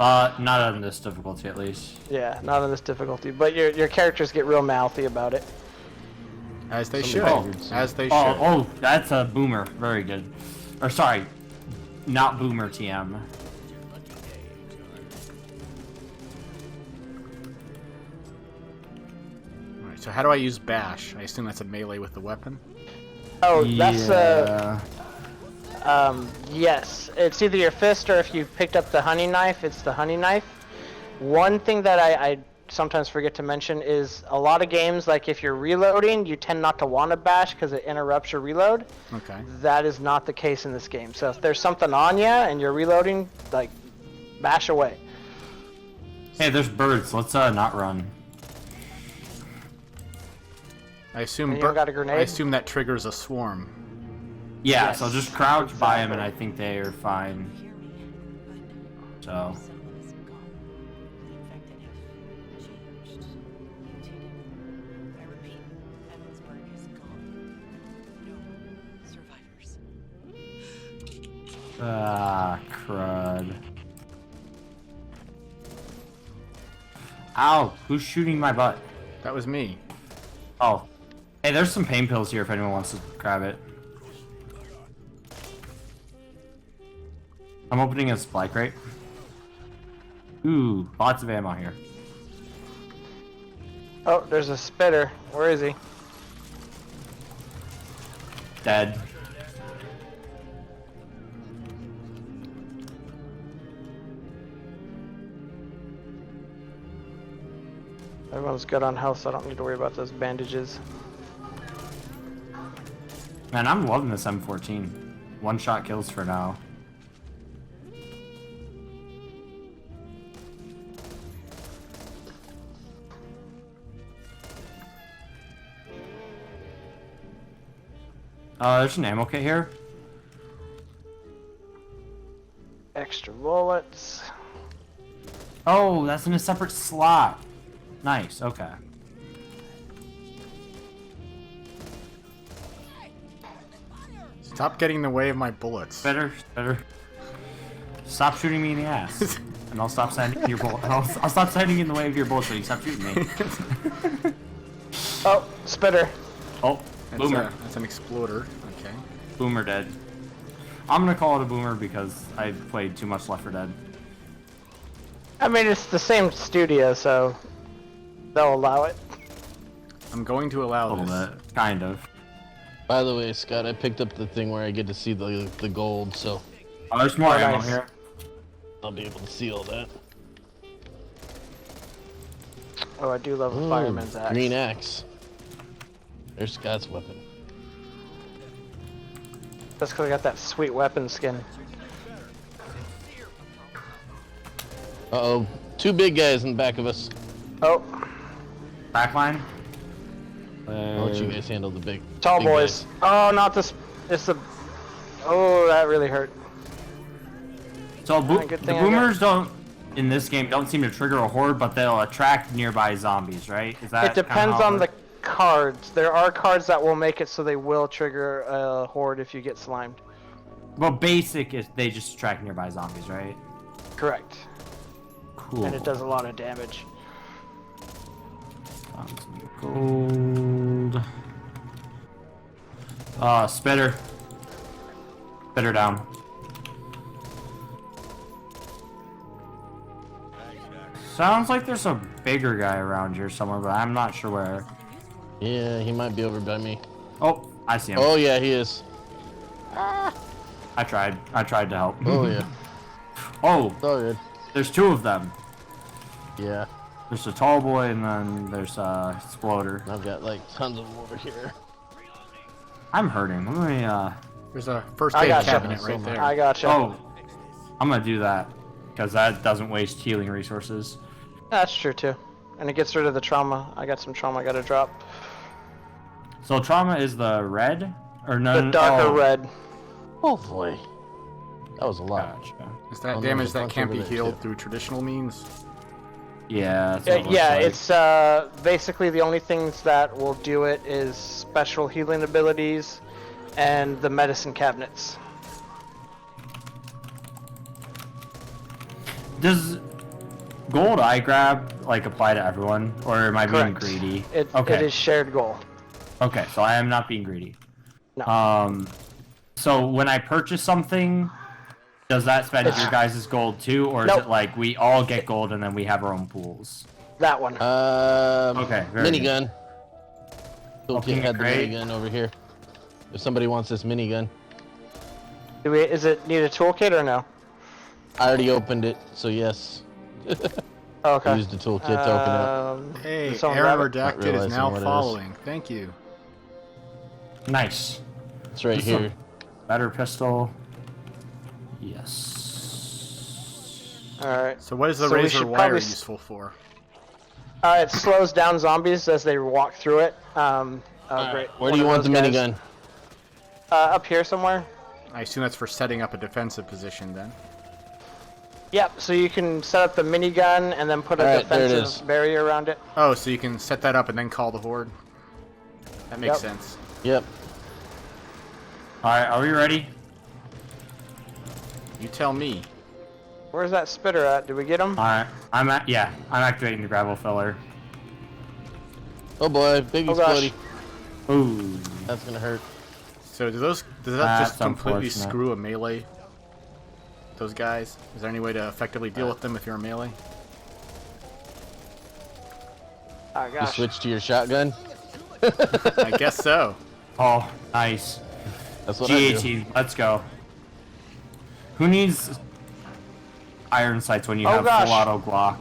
Not on this difficulty at least. Yeah, not on this difficulty. But your characters get real mouthy about it. As they Somebody should. triggered As they should. Oh, that's a boomer. Very good. Or sorry, not boomer TM. All right. So how do I use bash? I assume that's a melee with the weapon. Oh, that's Yeah. yes. It's either your fist or if you picked up the honey knife, it's the honey knife. One thing that I sometimes forget to mention is a lot of games, like if you're reloading, you tend not to want to bash because it interrupts your reload. Okay. That is not the case in this game. So if there's something on you and you're reloading, like, bash away. Hey, there's birds. Let's not run. I assume. And you got a grenade? I assume that triggers a swarm. Yeah, Yes, so just crouch by him, and exactly. I think they are fine. So. Ah, crud. Ow, who's shooting my butt? That was me. Oh. Hey, there's some pain pills here if anyone wants to grab it. I'm opening a supply crate. Ooh, lots of ammo here. Oh, there's a spitter. Where is he? Dead. Everyone's good on health, so I don't need to worry about those bandages. Man, I'm loving this M14. One shot kills for now. There's an ammo kit here. Extra bullets. Oh, that's in a separate slot. Nice, okay. Stop getting in the way of my bullets. Better. Stop shooting me in the ass. And I'll stop standing your bullet. I'll stop standing in the way of your bullets so you stop shooting me. Oh, spitter. Oh, boomer. That's an exploder. Okay. Boomer dead. I'm gonna call it a boomer because I played too much Left 4 Dead. I mean, it's the same studio, so they'll allow it. I'm going to A allow little this. bit. Kind of. By the way, Scott, I picked up the thing where I get to see the gold, so Oh, there's more ammo nice. here. I'll be able to see all that. Oh, I do love a Ooh, fireman's axe. green axe. There's Scott's weapon. That's because I got that sweet weapon skin. Uh-oh. 2 big guys in the back of us. Oh, Backline. I'll let you guys handle the big tall big boys. Oh, not this. It's the. Oh, that really hurt. So good the thing I got- boomers don't in this game don't seem to trigger a horde, but they'll attract nearby zombies, right? Is that It depends kinda how on it the cards. There are cards that will make it so they will trigger a horde if you get slimed. Well, basic is they just attract nearby zombies, right? Correct. Cool. And it does a lot of damage. Gold. Spitter. Spitter down. Sounds like there's a bigger guy around here somewhere, but I'm not sure where. Yeah, he might be over by me. Oh, I see him. Oh yeah, he is. I tried to help. Oh yeah. Oh, It's all good. there's 2 of them. Yeah. There's a tall boy and then there's a exploder. I've got like tons of them over here. I'm hurting. Let me There's a first I aid gotcha. cabinet So right much. there. I gotcha. Oh, I'm gonna do that because that doesn't waste healing resources. That's true too. And it gets rid of the trauma. I got some trauma I gotta drop. So trauma is the red or no? The darker red. Oh boy. That was a lot. Gotcha. Is that Oh, no, damage there's a that bunch can't over be there, healed too. through traditional means? Yeah. That's what it looks Yeah, like. it's basically the only things that will do it is special healing abilities and the medicine cabinets. Does gold eye grab like apply to everyone, or am I being Correct. greedy? It Okay. is shared goal. Okay, so I am not being greedy. No. So when I purchase something, does that spend It's- your guys' gold too, or is Nope. it like we all get gold and then we have our own pools? That one. Okay, very good. Minigun. Toolkit Okay, had the great. minigun over here. If somebody wants this minigun. Is it need a toolkit or no? I already opened it, so yes. Oh, okay. I used the toolkit to open it. Hey, did someone Aaron grab it? Not Redacted is realizing now what it is. following. Thank you. Nice. It's right This here. Better pistol. Yes. Alright. So what is the So we razor should wire probably useful for? It slows down zombies as they walk through it. Oh, great. Where One do you of want the those guys. minigun? Up here somewhere. I assume that's for setting up a defensive position then. Yep, so you can set up the minigun and then put a Alright, there it is. defensive barrier around it. Oh, so you can set that up and then call the horde? That makes Yep. sense. Yep. Alright, are we ready? You tell me. Where's that spitter at? Did we get him? Alright. I'm activating the gravel filler. Oh boy, big Oh, gosh. explodey. Ooh. That's gonna hurt. So does that That's just completely unfortunate. screw a melee? Those guys? Is there any way to effectively deal with them if you're a melee? Oh You gosh. switch to your shotgun? I guess so. Oh, nice. That's what I do. G18, let's go. Who needs iron sights when you Oh, have gosh. full auto Glock?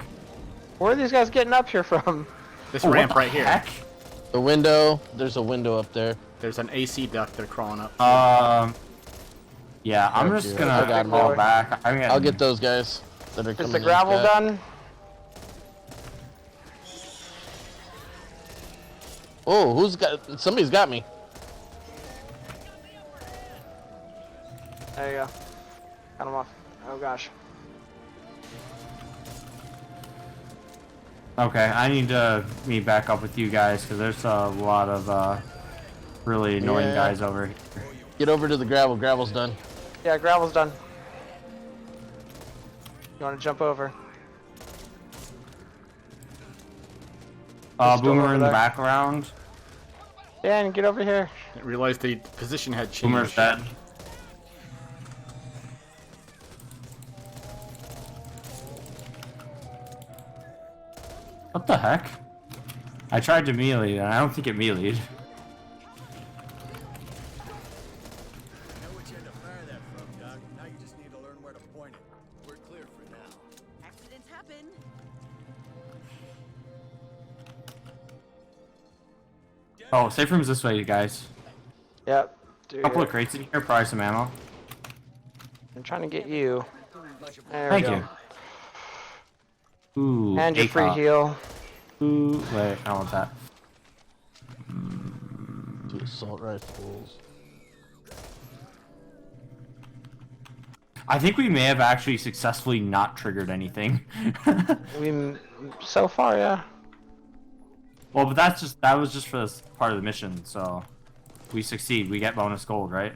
Where are these guys getting up here from? This Oh, what ramp the right here. heck? The window. There's a window up there. There's an AC duct they're crawling up. Yeah, I'm Oh, just dear. gonna I got him. fall back. I'll get those guys that are Is coming the in, gravel Scott. done? Oh, somebody's got me. There you go. Got him off. Oh gosh. Okay, I need to meet back up with you guys because there's a lot of really annoying Yeah. guys over here. Get over to the gravel. Gravel's done. Yeah, gravel's done. You want to jump over? Just Boomer over in the there. background. Yeah, and get over here. I realized the position had changed. Boomer's dead. What the heck? I tried to melee and I don't think it meleeed. Oh, safe room's this way, you guys. Yep. A couple of crates in here, probably some ammo. I'm trying to get you. There Thank we you. go. Ooh, And your free ACOG. heal. Ooh, wait, I don't want that. 2 assault rifles. I think we may have actually successfully not triggered anything. So far, yeah. Well, but that was just for this part of the mission, so we succeed. We get bonus gold, right?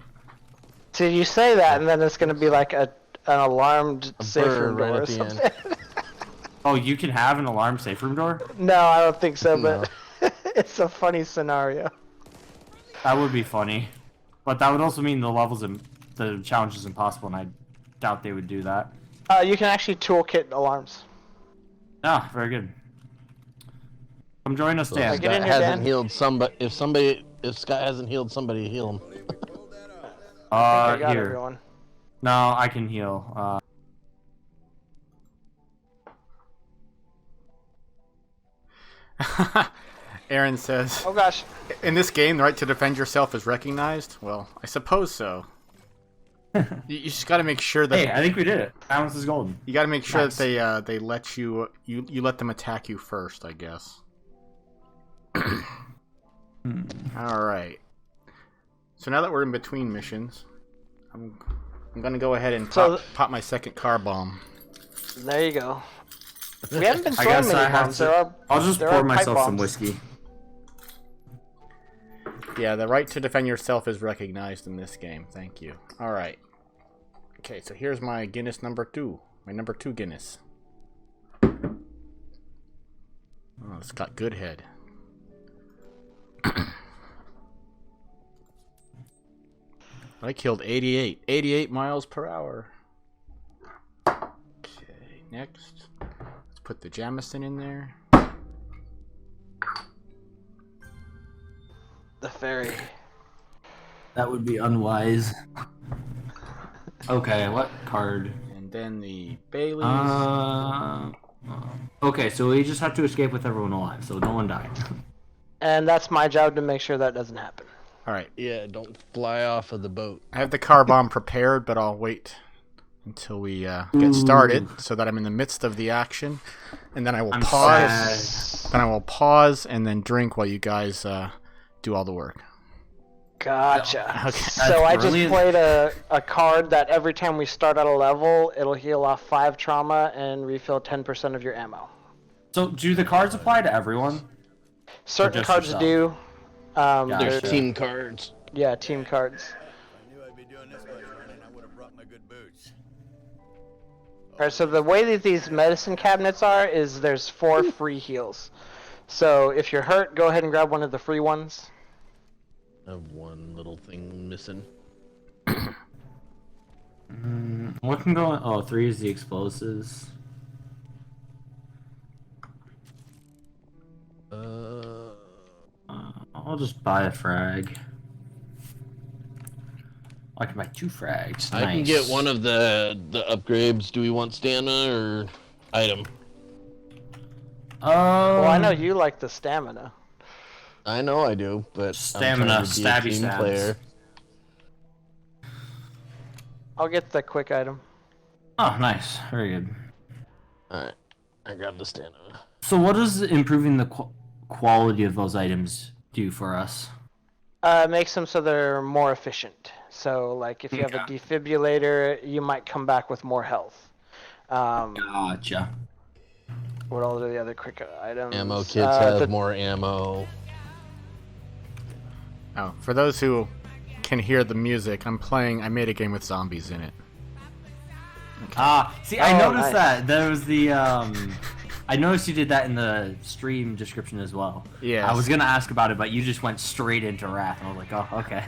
So you say that, and then it's gonna be like an alarmed safe room door or something. Oh, you can have an alarm safe room door? No, I don't think so, No. but it's a funny scenario. That would be funny. But that would also mean the challenge is impossible, and I doubt they would do that. You can actually toolkit alarms. Ah, very good. Come join us, So Dan. if Get in Scott here, hasn't Dan. healed somebody, if Scott hasn't healed somebody, heal him. I got Here. everyone. No, I can heal. Aaron says, Oh gosh. in this game, the right to defend yourself is recognized? Well, I suppose so. You just got to make sure that Hey, I think we did it. Balance is golden. you got to make sure Nice. that they let you let them attack you first, I guess. All right. So now that we're in between missions, I'm gonna go ahead and pop my second car bomb. There you go. We haven't been I throwing guess many I have bombs. to. I'll just there pour are pipe myself some bombs. whiskey. Yeah, the right to defend yourself is recognized in this game. Thank you. All right. Okay, so here's my Guinness number 2. My number 2 Guinness. Oh, it's got good head. I killed 88. 88 miles per hour. Okay, next. Let's put the Jamison in there. The ferry. That would be unwise. Okay, what card? And then the Baileys. Okay, so we just have to escape with everyone alive, so no one died. And that's my job to make sure that doesn't happen. All right. Yeah, don't fly off of the boat. I have the car bomb prepared, but I'll wait until we get started so that I'm in the midst of the action. And then I will pause. Sad. Then I will pause and then drink while you guys do all the work. Gotcha. Okay. So I just brilliant. played a card that every time we start at a level, it'll heal off 5 trauma and refill 10% of your ammo. So, do the cards apply to everyone? Certain just cards yourself? do. Gotcha. There's they're- team cards. Yeah, team cards. I knew I'd be doing this much running. I would have brought my good boots. Alright, so the way that these medicine cabinets are is there's 4 free heals. So if you're hurt, go ahead and grab one of the free ones. I have one little thing missing. What can go on? Oh, 3 is the explosives. I'll just buy a frag. I can buy 2 frags. I can get one of the upgrades. Do we want stamina or item? Well, I know you like the stamina. I know I do, but Stamina, I'm trying to be a stabby team stabs. player. I'll get the quick item. Oh, nice. Very good. Alright, I grabbed the stamina. So, what does improving the quality of those items do for us? Makes them so they're more efficient. So, like, if you have a defibrillator, you might come back with more health. Gotcha. What all are the other quick items? Ammo kits have more ammo. Oh, for those who can hear the music, I made a game with zombies in it. See, I Oh, noticed nice. that. There was the, I noticed you did that in the stream description as well. Yes. I was gonna ask about it, but you just went straight into Wrath, and I was like, oh, okay.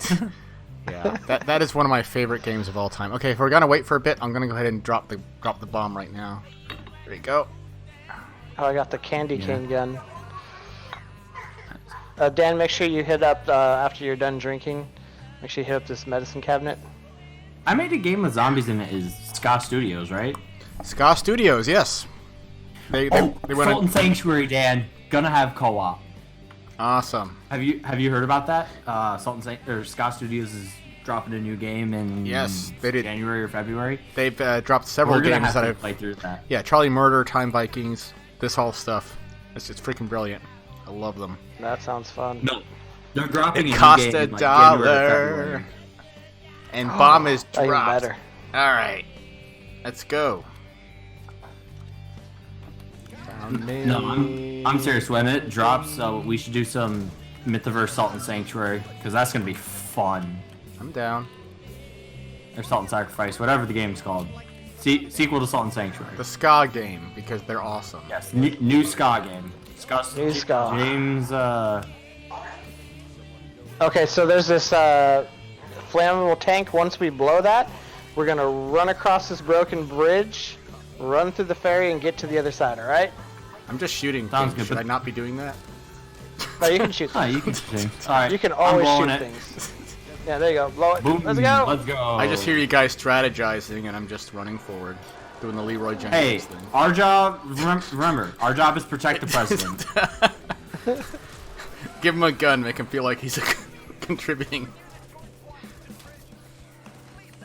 Yeah, that is one of my favorite games of all time. Okay, if we're gonna wait for a bit, I'm gonna go ahead and drop the bomb right now. There you go. Oh, I got the candy cane gun. Dan, make sure you hit up, after you're done drinking, make sure you hit up this medicine cabinet. I made a game with zombies in it. Is Scott Studios, right? Ska Studios, yes. They went Fulton Sanctuary, Dan. Gonna have co-op. Awesome. Have you heard about that? Scott Studios is dropping a new game in they did. January or February. They've dropped several We're gonna games have that to I've play through that. Yeah, Charlie Murder, Time Vikings, this whole stuff. It's freaking brilliant. I love them. That sounds fun. No, they're dropping. It a cost new game $1, in, like, January to February. and bomb is Even dropped. better. All right, let's go. No, I'm serious. When it drops, we should do some Mythoverse Salt and Sanctuary, because that's gonna be fun. I'm down. Or Salt and Sacrifice, whatever the game's called. Sequel to Salt and Sanctuary. The ska game because they're awesome. Yes, new ska game. New ska. James. Okay, so there's this flammable tank. Once we blow that, we're gonna run across this broken bridge, run through the ferry, and get to the other side. All right? I'm just shooting Sounds things. good, Should I not be doing that? No, you can shoot Oh, things. you can sing. All right. You can I'm always blowing shoot it. things. Yeah, there you go. Blow it. Boom. Let's go. Let's go. I just hear you guys strategizing, and I'm just running forward, doing the Leroy Jenkins Hey, thing. our job. Remember, our job is protect the president. Give him a gun, make him feel like he's contributing.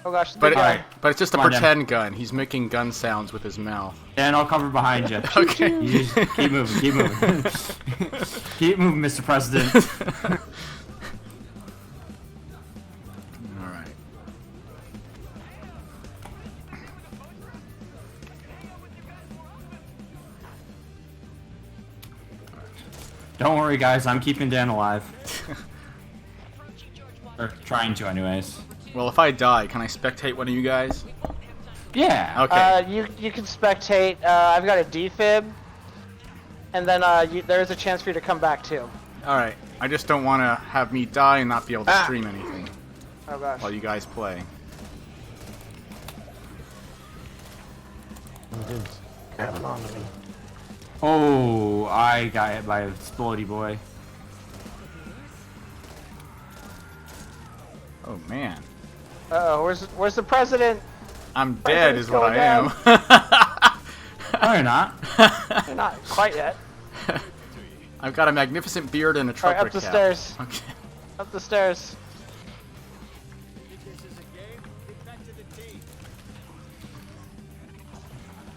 Oh gosh, the But big guy. Alright. but it's just a Come on, Dan. pretend gun. He's making gun sounds with his mouth. Dan, I'll cover behind you. Okay. You just keep moving. Keep moving. Keep moving, Mr. President. All right. Don't worry, guys. I'm keeping Dan alive. Or trying to, anyways. Well, if I die, can I spectate one of you guys? Yeah. Okay. You can spectate. I've got a defib, and then there's a chance for you to come back too. All right. I just don't want to have me die and not be able to stream anything Oh gosh. while you guys play. Grabbing onto me. Oh, I got hit by a Splody boy. Oh man. Uh-oh, where's the president? I'm dead President's is what I going am. No, you're not. You're not quite yet. I've got a magnificent beard and a All right, trucker up the cap. stairs. Okay. Up the stairs.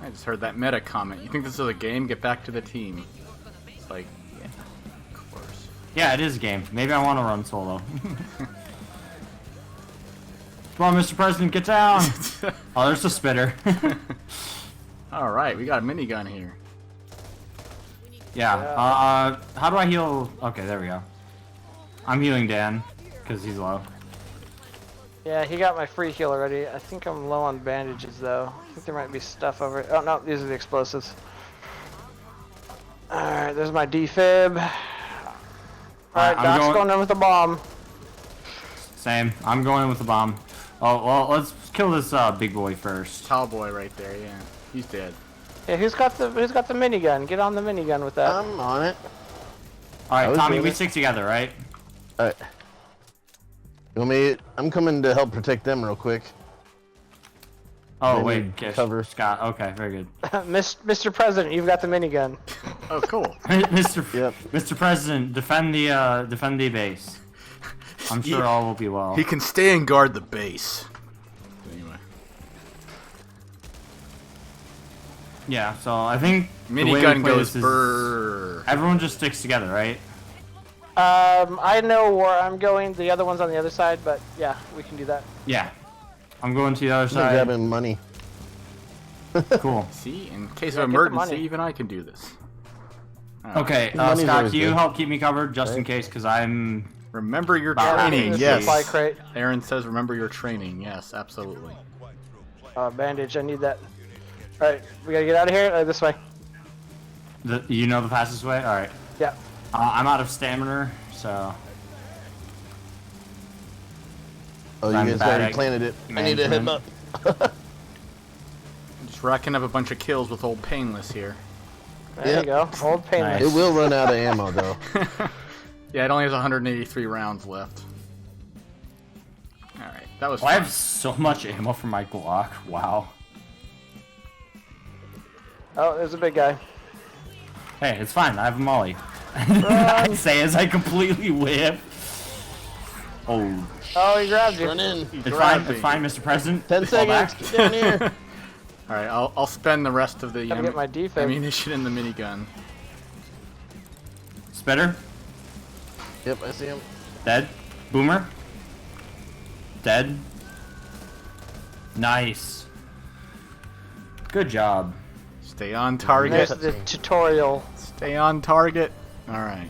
I just heard that meta comment. You think this is a game? Get back to the team. It's like, yeah, of course. Yeah, it is a game. Maybe I want to run solo. Come on, Mr. President, get down! Oh, there's a spitter. All right, we got a minigun here. Yeah. How do I heal? Okay, there we go. I'm healing Dan because he's low. Yeah, he got my free heal already. I think I'm low on bandages though. I think there might be stuff over. Oh no, these are the explosives. All right, there's my defib. All right, I'm Doc's going in with a bomb. Same. I'm going in with the bomb. Oh well, let's kill this big boy first. Tall boy right there, yeah. He's dead. Yeah, who's got the minigun? Get on the minigun with that. I'm on it. All I right, was Tommy, doing we it. stick together, right? Alright. You want me? I'm coming to help protect them real quick. Oh They wait, need Kish, cover. Scott. Okay, very good. Mr. President, you've got the minigun. Oh, cool. Mr. President, defend the base. I'm sure all will be well. He can stay and guard the base. Anyway. Yeah, so I think the way we Minigun play goes this is brrrr. everyone just sticks together, right? I know where I'm going. The other one's on the other side, but yeah, we can do that. Yeah. I'm going to the other I'm side. grabbing money. Cool. See, in case Yeah, of get the emergency, money. even I can do this. All right. Okay, Money's Scott, always can you good. help keep me covered just in case? Because I'm... Remember your Yeah, training, This yes. supply crate. Aaron says remember your training, yes, absolutely. Bandage. I need that. All right, we gotta get out of here. This way. You know the fastest way? Alright. Yeah. I'm out of stamina, so... Oh, you I'm guys bad already at planted it. I need to head management. up. Just racking up a bunch of kills with old Painless here. There Yep. you go. Old painless. Nice. It will run out of ammo though. Yeah, it only has 183 rounds left. Alright, that was Well, I fun. have so much ammo for my Glock. Wow. Oh, there's a big guy. Hey, it's fine. I have a molly. I say as I completely whip. Oh. Oh, he grabbed you. Run in. It's fine, Mr. President. 10 Fall back. seconds. Get down here. Alright, I'll spend the rest of the Gotta get my defense. ammunition in the minigun. Spitter. Yep, I see him. Dead. Boomer. Dead. Nice. Good job. Stay on There's target. the tutorial. Stay on target. Alright.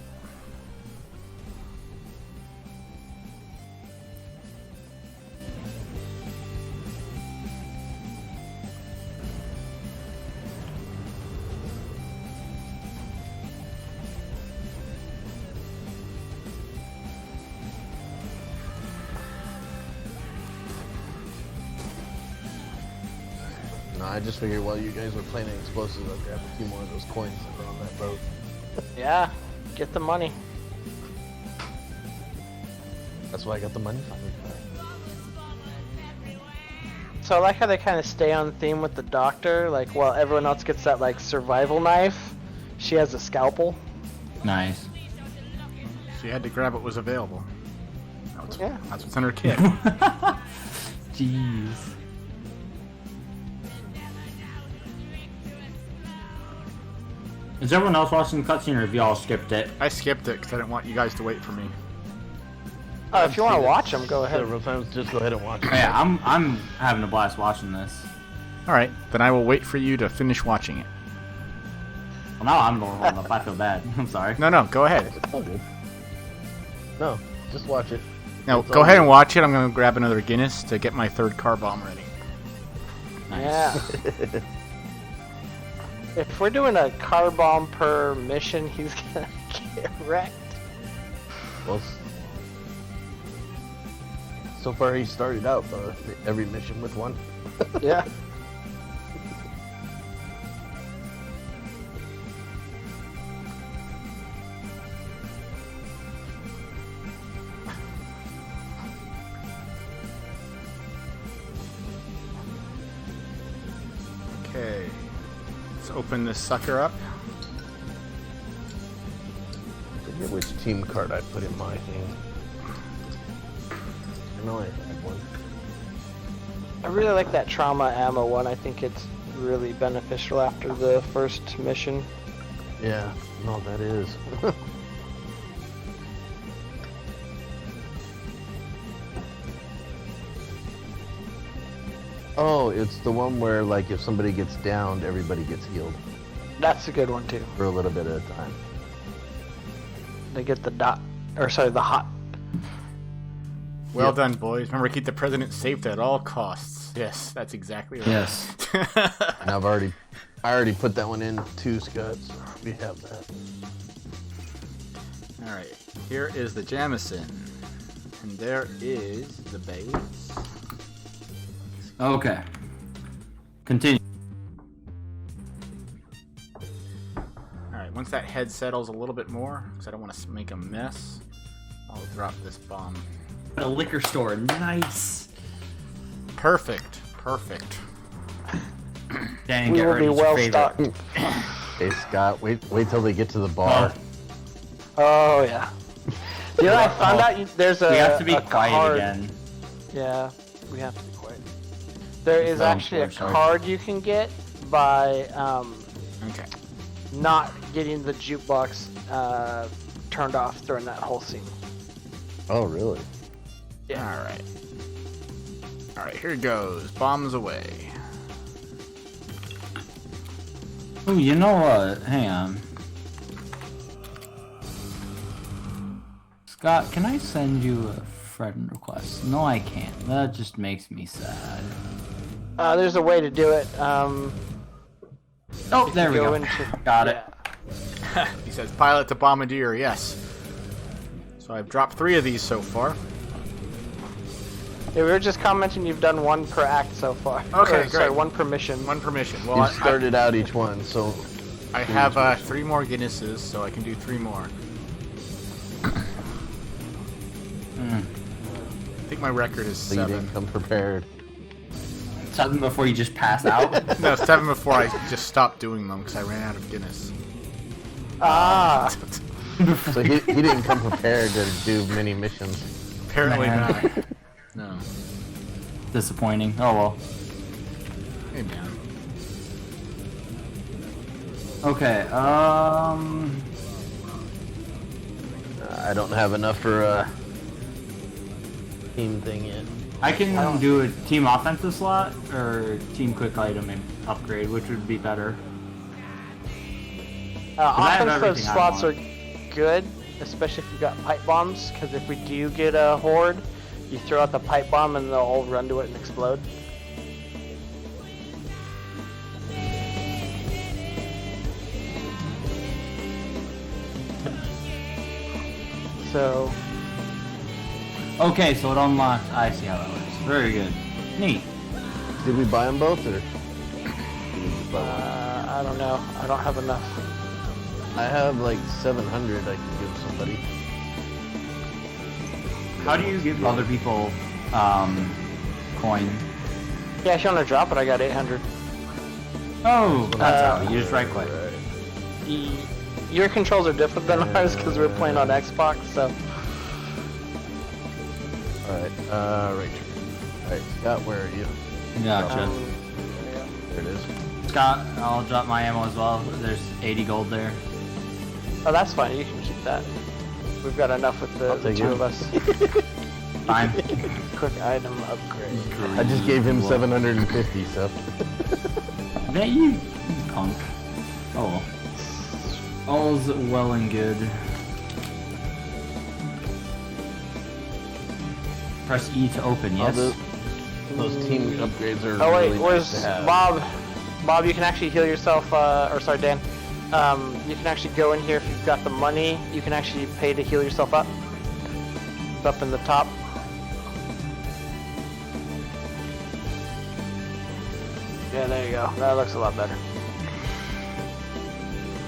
No, I just figured while you guys were planning explosives, I'll grab a few more of those coins that were on that boat. Yeah, get the money. That's why I got the money from it. So I like how they kind of stay on theme with the doctor. Like, while everyone else gets that like survival knife, she has a scalpel. Nice. She had to grab what was available. Yeah. That's what's in her kit. Jeez. Is everyone else watching the cutscene, or have y'all skipped it? I skipped it because I didn't want you guys to wait for me. Oh, if you want to watch them, go ahead. Several times, just go ahead and watch it. Yeah, I'm having a blast watching this. Alright, then I will wait for you to finish watching it. Well, now I'm going to run up. I feel bad. I'm sorry. No, go ahead. It's all good. No, just watch it. No, It's go all ahead good. and watch it. I'm going to grab another Guinness to get my third car bomb ready. Nice. Yeah. If we're doing a car bomb per mission, he's gonna get wrecked. Well, so far he started out every mission with one. Yeah. Okay. Let's open this sucker up. I forget which team card I put in my thing. I know I had one. I really like that trauma ammo one. I think it's really beneficial after the first mission. Yeah, no, that is. Oh, it's the one where, like, if somebody gets downed, everybody gets healed That's a good one too. for a little bit at a time. They get the the hot. Well Yep. done, boys. Remember, keep the president safe at all costs. Yes, that's exactly right. Yes. And I already put that one in too, Scott. So we have that. Alright, here is the Jamison. And there is the base. Okay. Continue. Alright, once that head settles a little bit more, because I don't want to make a mess, I'll drop this bomb. A liquor store. Nice. Perfect. Dang, We get will ready be to well favorite. stocked. Hey, Scott, wait till they get to the bar. Oh yeah. You know, I found out there's a. We have to be a quiet card. again. Yeah, we have to be quiet. There is Oh, actually a sorry. card you can get by Okay. not getting the jukebox turned off during that whole scene. Oh, really? Alright. Alright, here goes. Bombs away. Oh, you know what? Hang on. Scott, can I send you a friend request? No, I can't. That just makes me sad. There's a way to do it. Oh, there we go go. into- Got it. He says pilot to bombardier, yes. So I've dropped 3 of these so far. Yeah, we were just commenting you've done one per act so far. Okay, Sorry, great. one per mission. One per mission. Well, You I started out each one, so have 3 more Guinnesses, so I can do 3 more. I think my record is you 7. didn't come prepared. 7 before you just pass out. No, 7 before I just stopped doing them because I ran out of Guinness. Ah, So he didn't come prepared to do many missions. Apparently Man. not. No. Disappointing. Oh well. Hey, man. Okay, I don't have enough for a team thing yet. I can do a team offensive slot or team quick item and upgrade, which would be better. I have Offensive everything I slots are want. good, especially if you've got pipe bombs, because if we do get a horde, you throw out the pipe bomb and they'll all run to it and explode. So, Okay, so it unlocks. I see how that works. Very good. Neat. Did we buy them both, or? Did we just buy one? I don't know. I don't have enough. I have like 700 I can give somebody. How do you give other people coin? Yeah, if you want to drop it, I got 800. Oh, that's how. You just right click. Your controls are different than ours because we're playing on Xbox, so. Alright, right. Alright, Scott, where are you? Gotcha. There it is. Scott, I'll drop my ammo as well. There's 80 gold there. Oh, that's fine. You can keep that. We've got enough with the take two it. of us. Fine. Quick item upgrade. I just gave him 750, so. That you punk. Oh well. All's well and good. Press E to open, yes? Those team upgrades are Oh wait, really where's nice to have. Bob? Bob, you can actually heal yourself. Or sorry, Dan. You can actually go in here if you've got the money. You can actually pay to heal yourself up. It's up in the top. Yeah, there you go. That looks a lot better.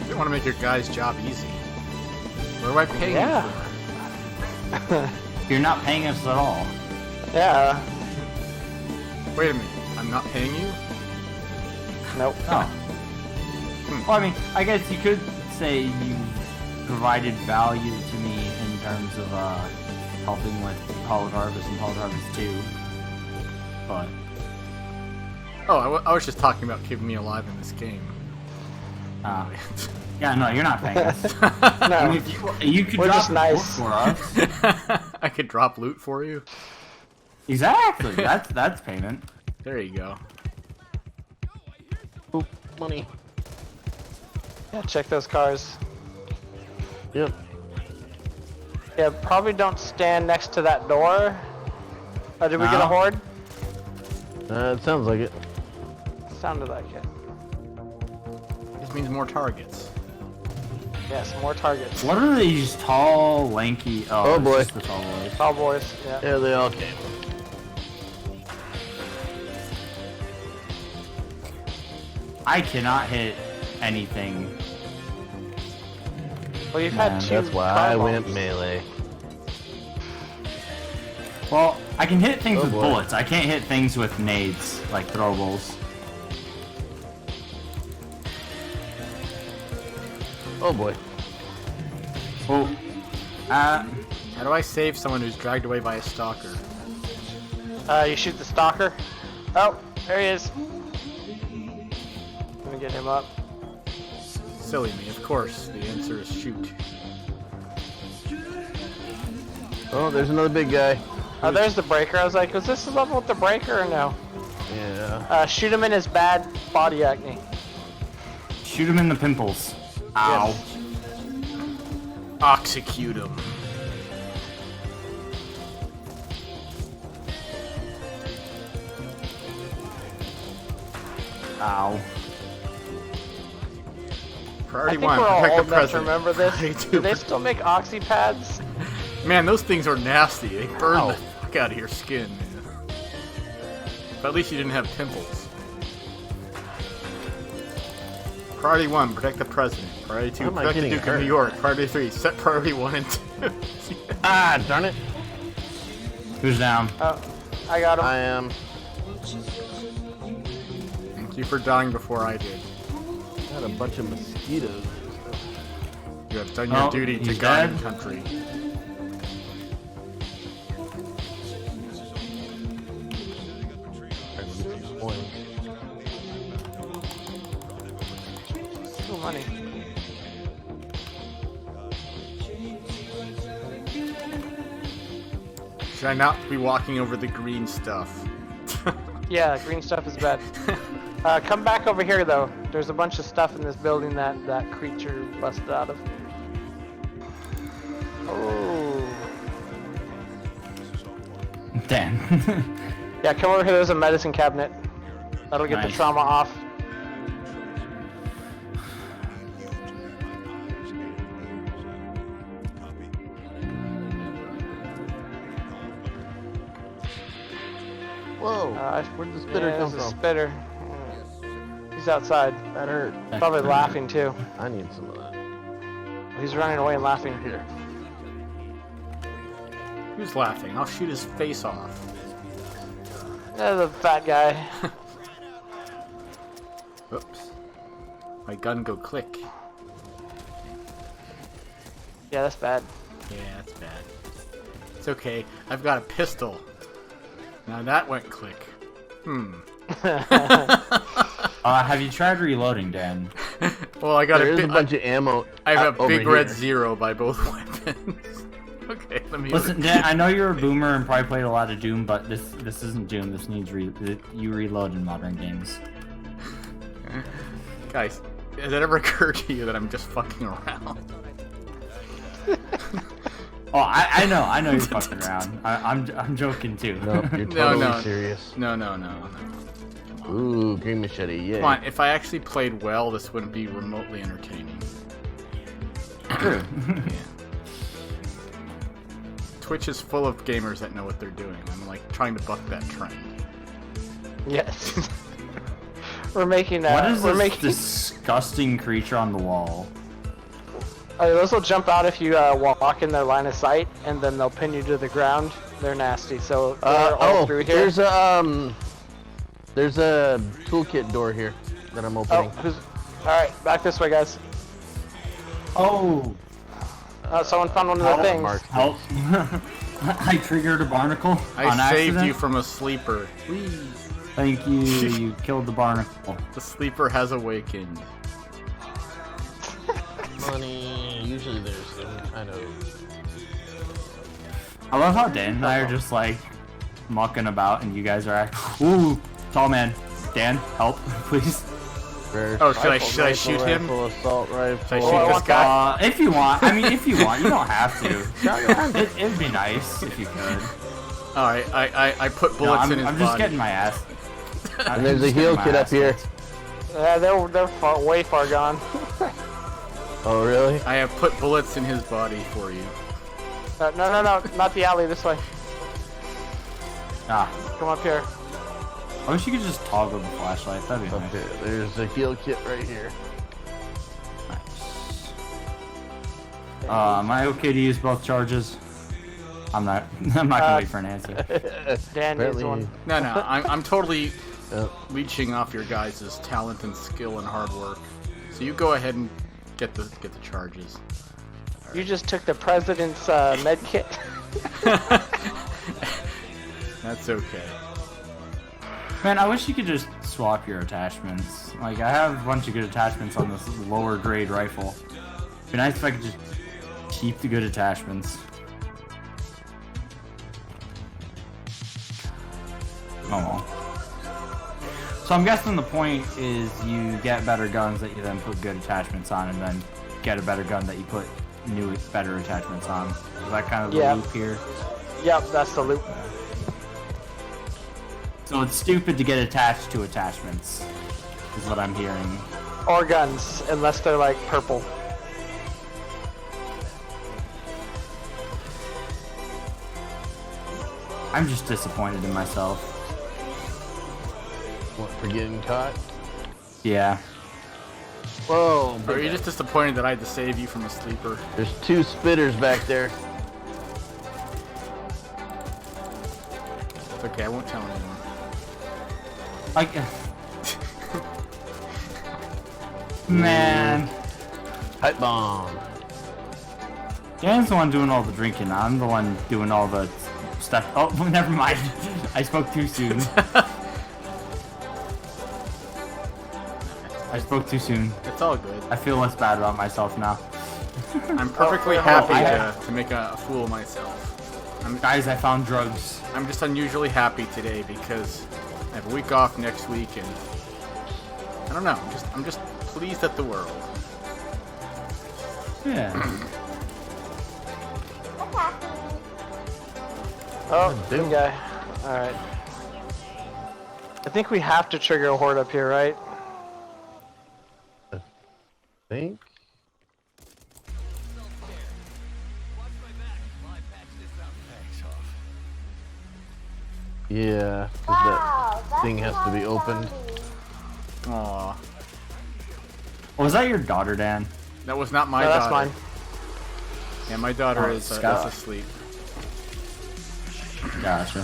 You don't want to make your guy's job easy. What do I pay you Yeah. for? You're not paying us at all. Yeah. Wait a minute. I'm not paying you? Nope. Oh. Well, I mean, I guess you could say you provided value to me in terms of helping with Hallowed Harvest and Hallowed Harvest 2. But Oh, I was just talking about keeping me alive in this game. yeah, no, you're not paying us. I No. mean, if you could We're drop just nice. for us. I could drop loot for you. Exactly. That's payment. There you go. Oop, money. Yeah, check those cars. Yep. Yeah, probably don't stand next to that door. Oh, did we get a No. horde? It sounds like it. Sounded like it. This means more targets. Yes, more targets. What are these tall, lanky? Oh, it's boy. just the tall boys. Tall boys. Yeah. Yeah, they all came. I cannot hit anything. Well, you've Man, had two. That's why car I went bombs. melee. Well, I can hit things Oh, with boy. bullets. I can't hit things with nades, like throwables. Oh boy. Well, How do I save someone who's dragged away by a stalker? You shoot the stalker. Oh, there he is. Let me get him up. Silly me, of course. The answer is shoot. Oh, there's another big guy. Oh, there's the breaker. I was like, was this the level with the breaker or no? Yeah. Shoot him in his bad body acne. shoot him in the pimples. Ow. Execute him. Ow. Priority I think one, we're all protect the old enough to president. remember this. Priority Do two, they still make oxy pads? Man, those things are nasty. They burn Ow. the fuck out of your skin, man. But at least you didn't have pimples. Priority 1, protect the president. Priority 2, Why am I protect the getting Duke hurt? of New York. Priority 3, set priority 1 and 2. Ah, darn it. Who's down? Oh, I got him. I am. Thank you for dying before I did. Got a bunch of mosquitoes. You have done your duty to God and country. Oh, money. Should I not be walking over the green stuff? Yeah, green stuff is bad. Come back over here, though. There's a bunch of stuff in this building that creature busted out of. Oh. Dan. Yeah, come over here. There's a medicine cabinet. That'll get the Nice. trauma off. Whoa. Where'd the spitter Yeah, come there's a from? spitter. He's outside. That hurt. Probably laughing too. I need some of that. He's running away and laughing. Here. Who's laughing? I'll shoot his face off. Yeah, the fat guy. Oops. My gun go click. Yeah, that's bad. Yeah, that's bad. It's okay. I've got a pistol. Now that went click. Have you tried reloading, Dan? Well, I got There a is big. a bunch of ammo. I have a over big red here. 0 by both weapons. Okay, let me. Listen, Dan, I know you're a boomer and probably played a lot of Doom, but this isn't Doom. This needs you reload in modern games. Guys, has it ever occurred to you that I'm just fucking around? Oh, I know you're fucking around. I'm joking too. Nope, you're No, totally serious. No. Ooh, green machete, yeah. Come on, if I actually played well, this wouldn't be remotely entertaining. True. Yeah. Twitch is full of gamers that know what they're doing. I'm like trying to buck that trend. Yes. We're making. What is we're this making. disgusting creature on the wall? Those will jump out if you walk in their line of sight, and then they'll pin you to the ground. They're nasty. So they're all through here. there's a toolkit door here that I'm opening. All right, back this way, guys. Oh, Someone found one of the things. Mark. help! I triggered a barnacle on I saved accident. you from a sleeper. Thank you. You killed the barnacle. The sleeper has awakened. Money. Usually there's some kind of. I love how Dan and I are just like mucking about, and you guys are ooh, tall man. Dan, help, please. Oh, should I shoot him? Assault rifle. Should I shoot this guy? If you want, if you want, you don't have to. It'd be nice if you could. Alright, I put No, bullets in his I'm just body. getting my ass. And there's a heal kit up here. Yeah, they're way far gone. Oh, really? I have put bullets in his body for you. No, not the alley. This way. Ah, Come up here. I wish you could just toggle the flashlight. That'd be nice. Okay, there's a heal kit right here. Nice. Am I okay to use both charges? I'm not. I'm not gonna wait for an answer. Dan needs Apparently- one. No, I'm totally Oh. leeching off your guys' talent and skill and hard work. So you go ahead and get the charges. You just took the president's med kit. That's okay. Man, I wish you could just swap your attachments. Like, I have a bunch of good attachments on this lower grade rifle. It'd be nice if I could just keep the good attachments. Oh well. So I'm guessing the point is you get better guns that you then put good attachments on, and then get a better gun that you put new, better attachments on. Is that kind of the Yeah. loop here? Yep, that's the loop. So it's stupid to get attached to attachments, is what I'm hearing. Or guns, unless they're like purple. I'm just disappointed in myself. What, for getting caught? Yeah. Whoa. Or are you just disappointed that I had to save you from a sleeper? There's two spitters back there. It's okay, I won't tell anyone. Like, man. Pipe bomb. Dan's the one doing all the drinking. I'm the one doing all the stuff. Oh, never mind. I spoke too soon. I spoke too soon. It's all good. I feel less bad about myself now. I'm perfectly happy to make a fool of myself. Guys, I found drugs. I'm just unusually happy today because I have a week off next week, and I don't know. I'm just pleased at the world. Yeah. Oh, good guy. Alright. I think we have to trigger a horde up here, right? I think. Yeah, 'cause that thing has to be opened. Aw. Was that your daughter, Dan? That was not my No, daughter. that's mine. Yeah, my daughter is Scott. asleep. Gotcha.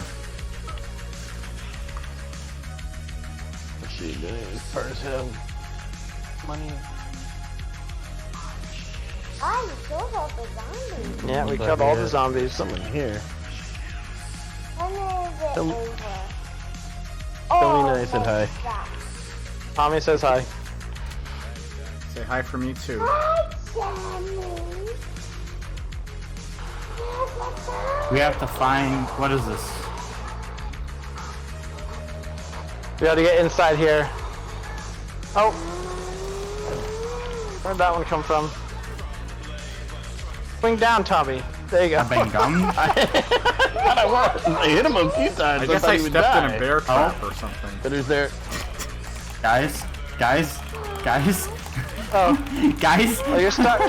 What's she doing? Purse have money. Oh, you killed all the zombies. Yeah, we killed all the zombies. Someone here. When is it Tell- over? Tell me I said hi. Stop. Tommy says hi. Say hi for me too. Hi, Sammy. We have to find. What is this? We gotta get inside here. Oh! Where'd that one come from? Swing down, Tommy. There you go. A bang gum? I hit him a few times. I guess thought I he would stepped in die. a bear trap or something. But is there? Guys? Oh, Guys? oh, you're stuck.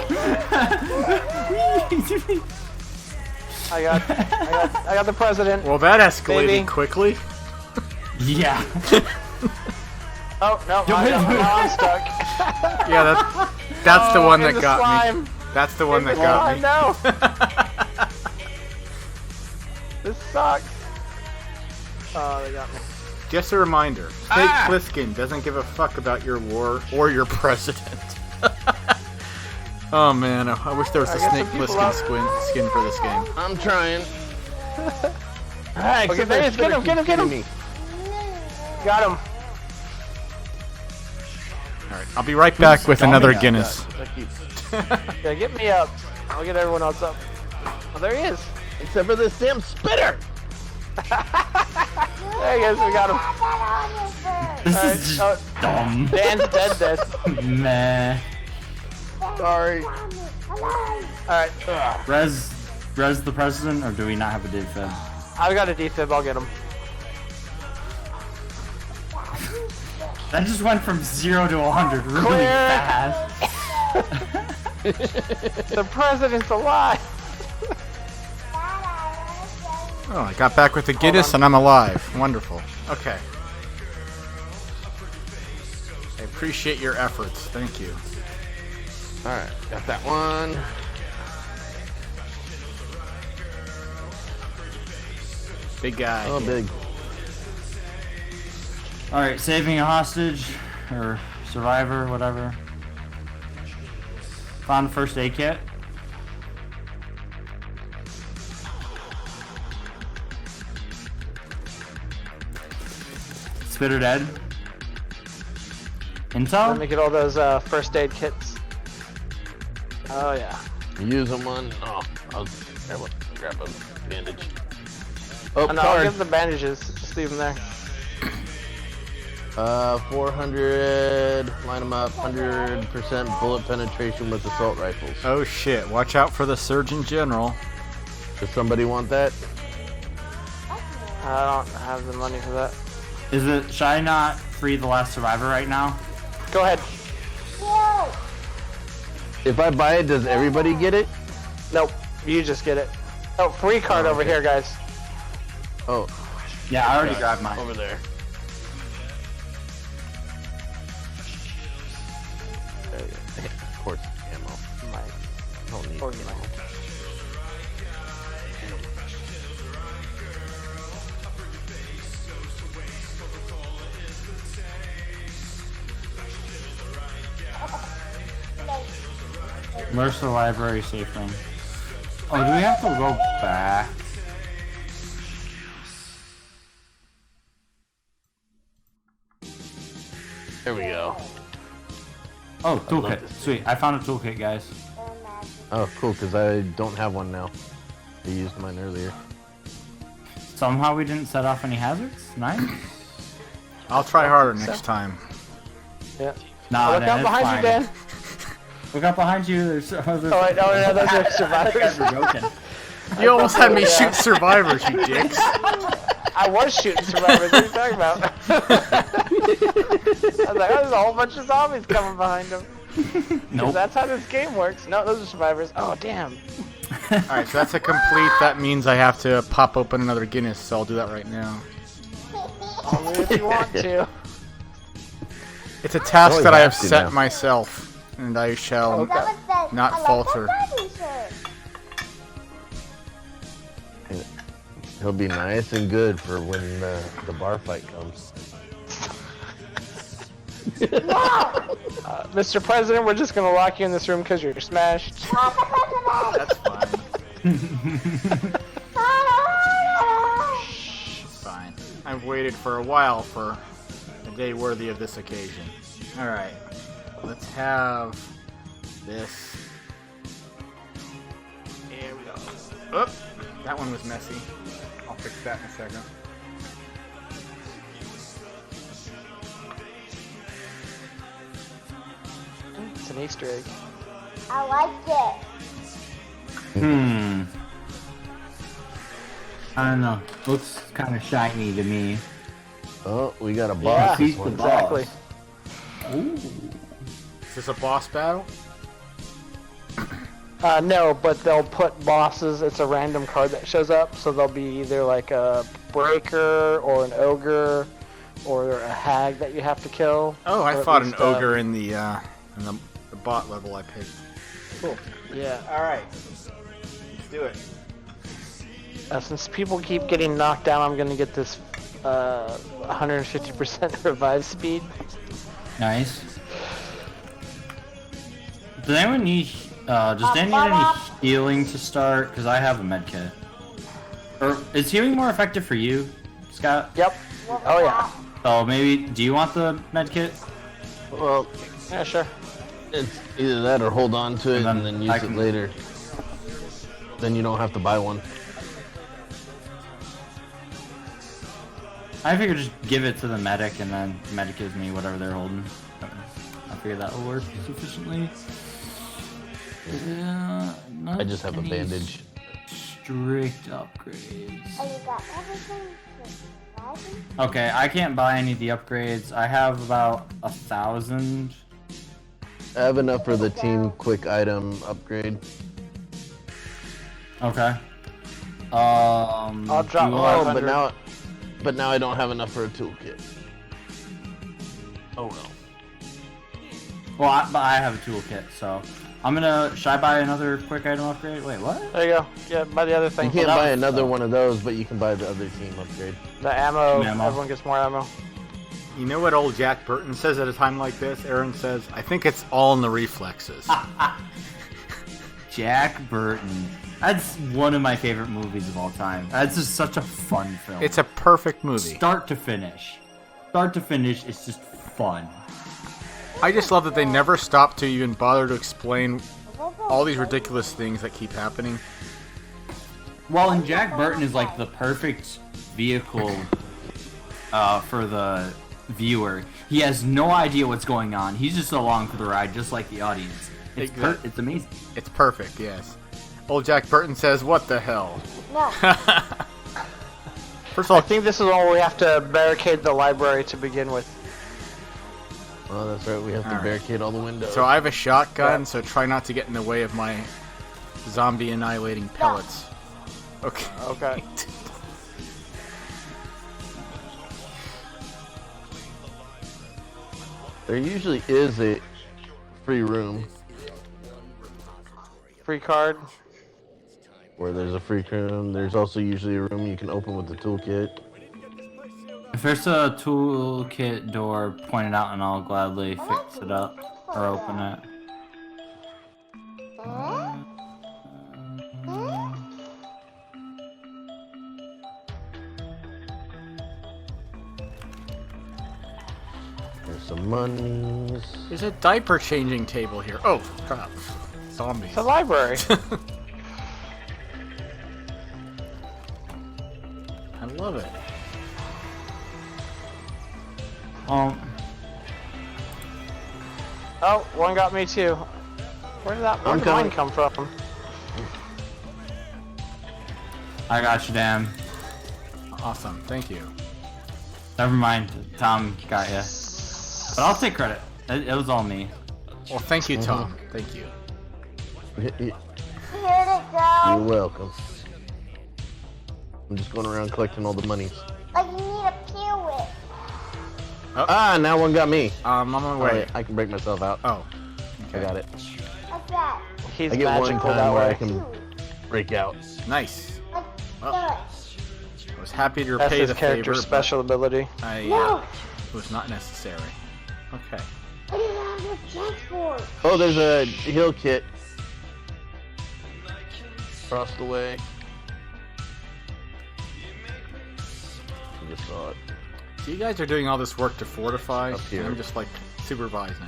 I got the president. Well, that escalated Baby. quickly. Yeah. Oh, no, I'm stuck. Yeah, that's the one in that the got slime. me. That's the one that Oh, got me. no. This sucks. Oh, they got me. Just a reminder, Snake Plissken doesn't give a fuck about your war or your president. Oh man, I wish there was a guess Snake some people Plissken skin for this game. I'm trying. Alright, Okay, there he is. Get him, get him, get him. Got him. Alright, I'll be right back with another Guinness. Yeah, get me up. I'll get everyone else up. Oh, there he is. Except for this damn spitter. There he is. We got him. This Alright, is just oh, dumb. Dan's dead. Meh. Sorry. Alright. Res the president, or do we not have a div fed? I've got a defib. I'll get him. That just went from 0 to 100 really Clear. fast. The president's alive. Oh, I got back with the Guinness and I'm alive. Wonderful. Okay. I appreciate your efforts. Thank you. Alright, got that one. Big guy. Oh, big. Alright, saving a hostage, or survivor, whatever. Found a first aid kit. Spitter dead. Let me Intel? get all those first aid kits. Oh yeah. Use them on. Oh, I'll grab a bandage. Oh, Oh, no, I'll card. give the bandages. Just leave them there. 400. Line them up. 100% bullet penetration with assault rifles. Oh shit, watch out for the Surgeon General. Does somebody want that? I don't have the money for that. Should I not free the last survivor right now? Go ahead. If I buy it, does everybody get it? Nope. You just get it. Oh, free card over here, guys. Oh, Yeah, I already grabbed mine. over there. There you go. Of course, ammo. I don't need Or ammo. Where's the library safe room? Oh, do we have to go back? There we go. Oh, toolkit. Sweet. I found a toolkit, guys. Oh, cool, because I don't have one now. I used mine earlier. Somehow we didn't set off any hazards. Nice. I'll try harder next time. Yeah. Nah, Look out behind you, Dan. Look out behind you. There's Oh, wait, no, those are survivors. You almost had me shoot survivors, you dicks. I was shooting survivors. What are you talking about? I was like, oh, there's a whole bunch of zombies coming behind him. Nope. That's how this game works. No, those are survivors. Oh, damn. Alright, so that's a complete. That means I have to pop open another Guinness, so I'll do that right now. Only if you want to. It's a task Only that I have have to set now. myself, and I shall Okay. Someone said, not I like falter. that daddy shirt. He'll be nice and good for when the bar fight comes. Mr. President, we're just gonna lock you in this room because you're smashed. Not the president. That's fine. It's fine. I've waited for a while for a day worthy of this occasion. Alright. Let's have this. Here we go. Oop! That one was messy. I'll fix that in a second. It's an Easter egg. I like it. I don't know. Looks kind of shiny to me. Oh, we got a Yeah, boss this one. exactly. Ooh. Is this a boss battle? No, but they'll put bosses. It's a random card that shows up, so they'll be either like a breaker or an ogre or a hag that you have to kill. Oh, I Or at fought an least, ogre in the bot level I picked. Cool. Yeah. Alright. Let's do it. Since people keep getting knocked down, I'm gonna get this 150% revive speed. Nice. Does anyone need? Does Dan need any healing to start? Because I have a med kit. Or is healing more effective for you, Scott? Yep. Oh yeah. Oh, maybe. Do you want the med kit? Well, Yeah, sure. it's either that or hold on to it And and then then use I it can- later. Then you don't have to buy one. I figure just give it to the medic, and then the medic gives me whatever they're holding. I figure that will work sufficiently. I just have a bandage. Strict upgrades. Oh, you got everything? Surviving? Okay, I can't buy any of the upgrades. I have about 1,000. I have enough for the team quick item upgrade. Okay. I'll drop do you want- one. But now I don't have enough for a toolkit. Oh well. Well, but I have a toolkit, so I'm gonna. Should I buy another quick item upgrade? Wait, what? There you go. Yeah, buy the other thing. You can't that buy was- another one of those, but you can buy the other team upgrade. The ammo. Ammo. Everyone gets more ammo. You know what old Jack Burton says at a time like this? Aaron says, I think it's all in the reflexes. Jack Burton. That's one of my favorite movies of all time. That's just such a fun film. It's a perfect movie. Start to finish. Start to finish, it's just fun. I just love that they never stop to even bother to explain all these ridiculous things that keep happening. Well, and Jack Burton is like the perfect vehicle for the viewer. He has no idea what's going on. He's just along for the ride, just like the audience. It's amazing. It's perfect, yes. Old Jack Burton says, what the hell? No. First of all, I think this is all we have to barricade the library to begin with. Oh, that's right. We have to Alright. barricade all the windows. so I have a shotgun, so try not to get in the way of my zombie annihilating pellets. Okay. Okay. There usually is a free room Free card. where there's a free room. There's also usually a room you can open with the toolkit. If there's a toolkit door pointed out, and I'll gladly fix it up or open it. Huh? some monies. There's a diaper changing table here. Oh, crap. Zombies. It's a library. I love it. Oh, one got me too. Where did I'm mine coming. come from? I got you, Dan. Awesome. Thank you. Never mind. Tom got you. But I'll take credit. It was all me. Well, thank you, Tom. Thank you. Here to You're go. welcome. I'm just going around collecting all the monies. Like you need a peel whip. Ah, now one got me. I'm on my way. Alright, I can break myself out. Oh. I got it. Like that. He's I get one magical that time where I way. can break out. Nice. Like Well, that. I was happy to That's repay his the character's favor, special ability. but I No. was not necessary. Okay. I didn't have your transport. Oh, there's a heal kit. Across the way. I just saw it. So you guys are doing all this work to fortify, Up here. and I'm just like supervising.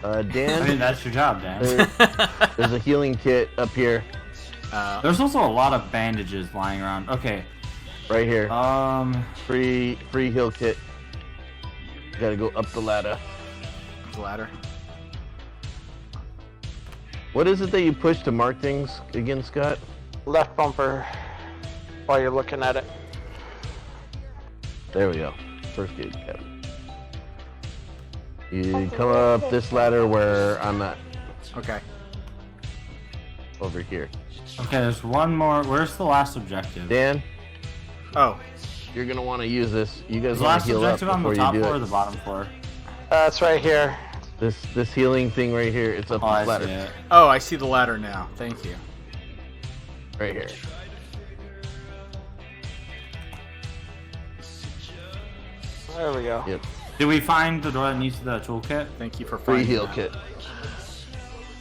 I mean, Dan, that's your job, Dan. there's a healing kit up here, There's also a lot of bandages lying around. Okay. right here. Free heal kit. You gotta go up the ladder. The ladder. What is it that you push to mark things again, Scott? Left bumper while you're looking at it. There we go. First aid cabinet. You come up this ladder where I'm at, Okay. over here. Okay, there's one more. Where's the last objective? Dan, Oh, you're gonna want to use this. You guys Is the want last to heal up objective on the before top you do floor or it. the bottom floor? It's right here. This healing thing right here, it's up Oh, I this see ladder. it. oh, I see the ladder now. Thank you. Right here. There we go. Yep. Did we find the door that needs the toolkit? Thank you for Free finding heal that. kit.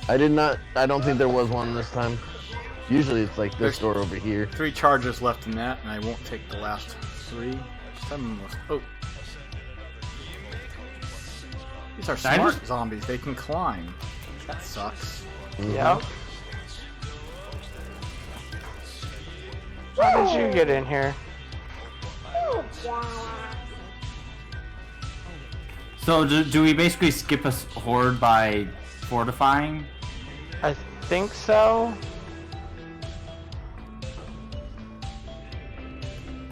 I don't think there was one this time. Usually it's like this door over here. 3 charges left in that, and I won't take the last 3. Some was, oh. These are I smart just- zombies. They can climb. That sucks. Yep. How did you get in here? Good job. So do we basically skip a horde by fortifying? I think so.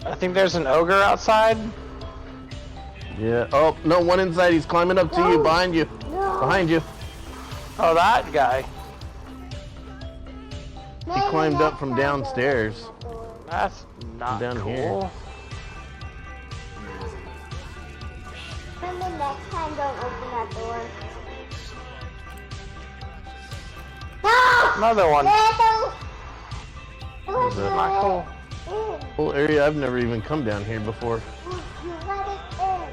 I think there's an ogre outside. Yeah. Oh, no, one inside. He's climbing up to you, behind you. Behind you. Oh, that guy. He climbed up from downstairs. That's not Down cool. here. Maybe next time don't open that door. No! Another one. No! It was Not cool. in. Whole area, I've never even come down here before. You let it in.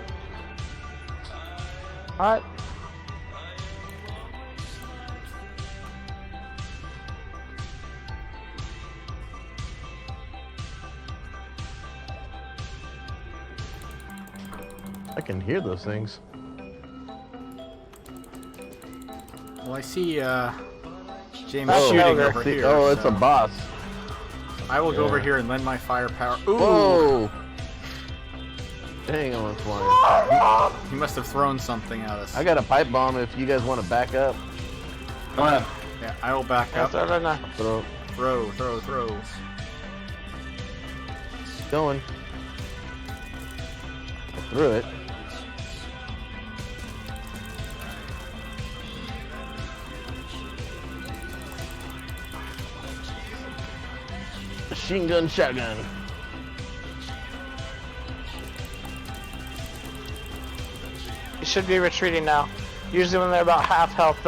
What? I can hear those things. Well, I see James Oh, shooting ogre. over here. Oh, it's so a boss. I will go over Yeah. here and lend my firepower. Ooh! Whoa! Dang, I was flying. He must have thrown something at us. I got a pipe bomb if you guys want to back up. Go ahead. Yeah, I will back That's up. right now. Throw. Throw. Going. I threw it. Machine gun, shotgun. You should be retreating now. Usually when they're about half health,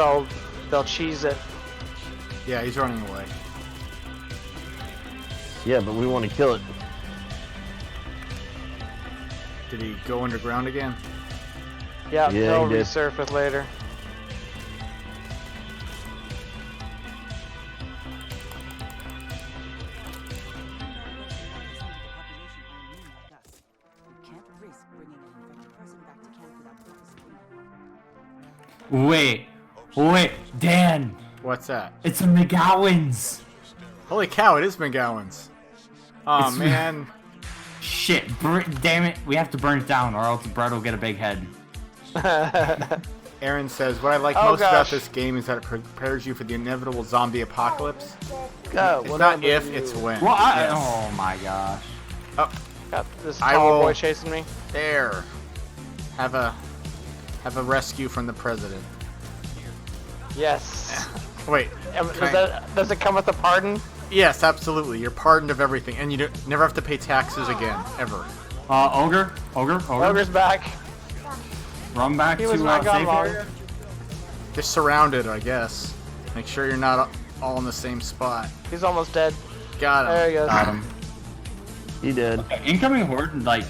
they'll cheese it. Yeah, he's running away. Yeah, but we want to kill it. Did he go underground again? Yeah, Yeah, they'll he did. resurface later. We can't risk bringing an infected person back to camp without Wait, Dan. What's that? It's a McGowan's. Holy cow! It is McGowan's. Oh It's- man. Shit, damn it. We have to burn it down or else Brett will get a big head. Aaron says, what I like Oh, most about gosh. this game is that it prepares you for the inevitable zombie apocalypse. God, It's what not happened if, to it's you? when. Well, Yes. oh my gosh. Oh, Got this I tall will- boy chasing me. there. Have a rescue from the president. Yes. Wait. Does it come with a pardon? Yes, absolutely. You're pardoned of everything, and you never have to pay taxes again, ever. Ogre. Ogre's back. Run back He to was not gone safe long. area. Just surrounded, I guess. Make sure you're not all in the same spot. He's almost dead. Got him. There he goes. Got him. He did. Okay, incoming horde in like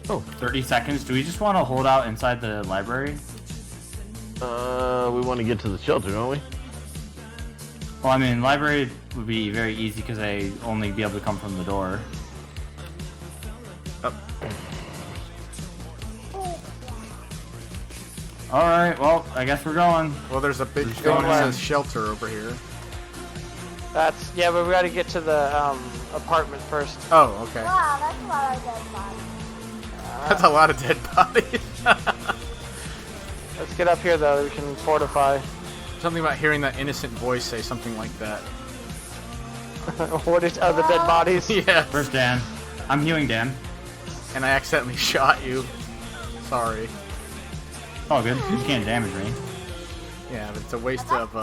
30 seconds. Do we just want to hold out inside the library? We want to get to the shelter, don't we? Well, I mean, library would be very easy because they only be able to come from the door. Oh, Alright, well, I guess we're going. well, there's a big Just thing going that in. says shelter over here. Yeah, but we got to get to the apartment first. Oh, okay. Wow, that's a lot of dead bodies. That's a lot of dead bodies. Let's get up here though. We can fortify. Something about hearing that innocent voice say something like that. What is the dead bodies? Yes. First Dan. I'm healing Dan. And I accidentally shot you. Sorry. Oh, good. You can't damage me. Yeah, but it's a waste of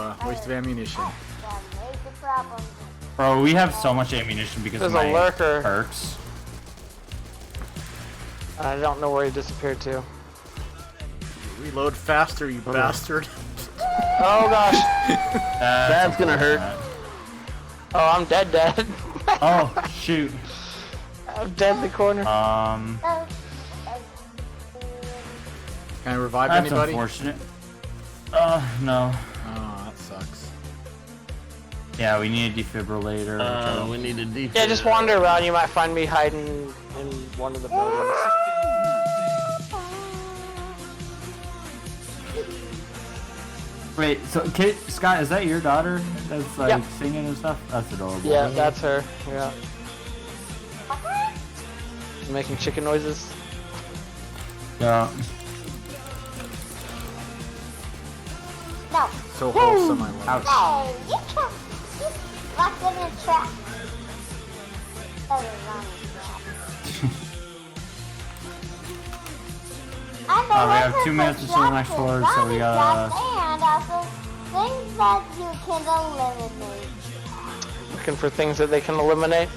ammunition. That major problem. Bro, we have so much ammunition because There's of a my lurker. perks. I don't know where he disappeared to. Reload faster, you bastard. Oh gosh. That's gonna hurt. Oh, I'm dead. Oh, shoot. I'm dead in the corner. Um, Can I revive that's anybody? unfortunate. No. Oh, that sucks. Yeah, we need a defibrillator. We need a defense. Yeah, just wander around. You might find me hiding in one of the buildings. Wait, so Scott, is that your daughter that's like Yep. singing and stuff? That's adorable. Yeah, that's her. Yeah. Making chicken noises. Yeah. No. So wholesome, I love it. Ouch. Hey, you can't. You locked in a trap. That was wrong. And We have 2 minutes until the next floor, so we gotta. And also things that you can eliminate. Looking for things that they can eliminate.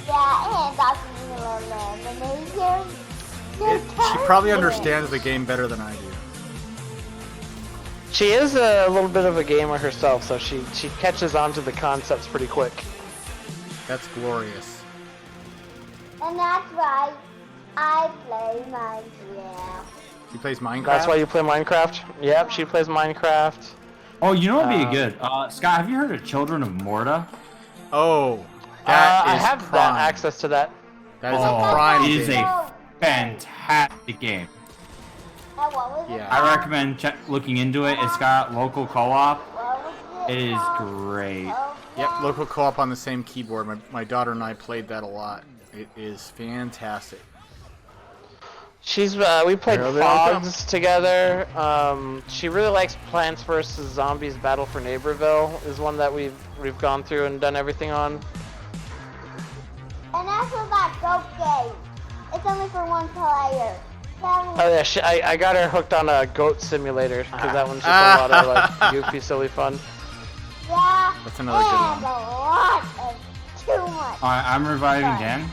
Yeah, and also you can eliminate your She probably understands the game better than I do. She is a little bit of a gamer herself, so she catches on to the concepts pretty quick. That's glorious. And that's why I play Minecraft. She plays Minecraft? That's why you play Minecraft? Yep, she plays Minecraft. Oh, you know what'd be good? Scott, have you heard of Children of Morta? Oh, that I is have prime. that access to that. That is a prime It is game. a fantastic game. And what was Yeah. I recommend looking into it. It's got local co-op. What was It is called? great. Yep, local co-op on the same keyboard. My daughter and I played that a lot. It is fantastic. She's we played There they all come. Fogs together. She really likes Plants vs Zombies: Battle for Neighborville is one that we've gone through and done everything on. And that's what that goat game. It's only for one player. Oh yeah, I got her hooked on a goat simulator because that one's just a lot of like goofy, silly fun. Yeah. That's another good and one. a lot of too much. Alright, I'm reviving Dan.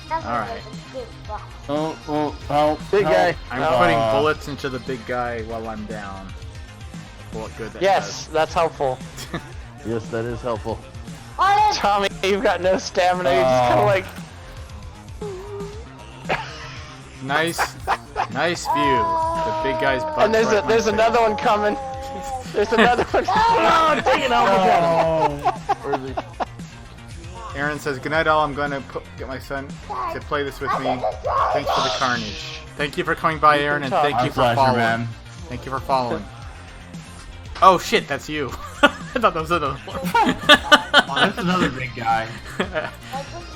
That's All right. a good box. Oh, help. Big help. guy. I'm putting bullets into the big guy while I'm down. What good that Yes, that's helpful. Yes, that is helpful. What is Tommy, you've got no stamina. You're just kind of like. does. Nice view. The big guy's butt. And there's right in my there's face. another one coming. There's another one. Oh, dang it! Where is he? Aaron says, "Good night, all. I'm going to get my son to play this with me. Thanks for the carnage. Thank you for coming by, Aaron, and thank you Our for pleasure, following." man. Thank you for following. Oh shit, that's you. I thought that was another one. Oh, that's another big guy.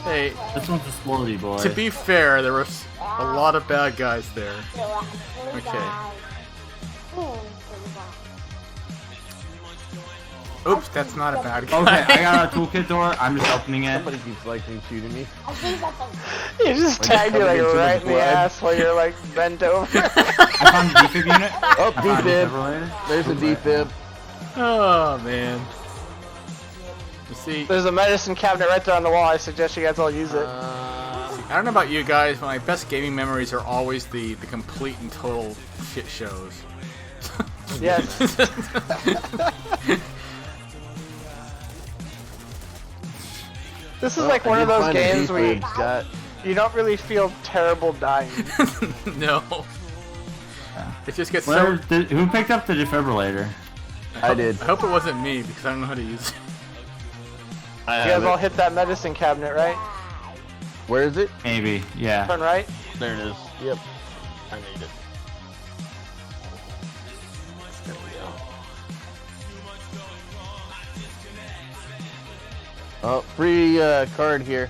Hey, This one's a sporty boy. to be fair, there was a lot of bad guys there. Okay. Oops, that's not a bad guy. Okay, I got a toolkit door. I'm just opening it. Somebody keeps liking shooting me. You just tagged you like covered in too right much in the blood. ass while you're like bent over. I found the defib unit. Oh, I found a defib. defibrillator. There's a defib. Oh man. You see, There's a medicine cabinet right there on the wall. I suggest you guys all use it. I don't know about you guys, but my best gaming memories are always the complete and total shit shows. Yes. This is like one of those games where you don't really feel terrible dying. No. It just gets Who so. picked up the defibrillator? I did. I hope it wasn't me because I don't know how to use it. I You guys have all it. hit that medicine cabinet, right? Where is it? Maybe. Yeah. Turn right. There it is. Yep. I need it. There we go. Oh, free card here.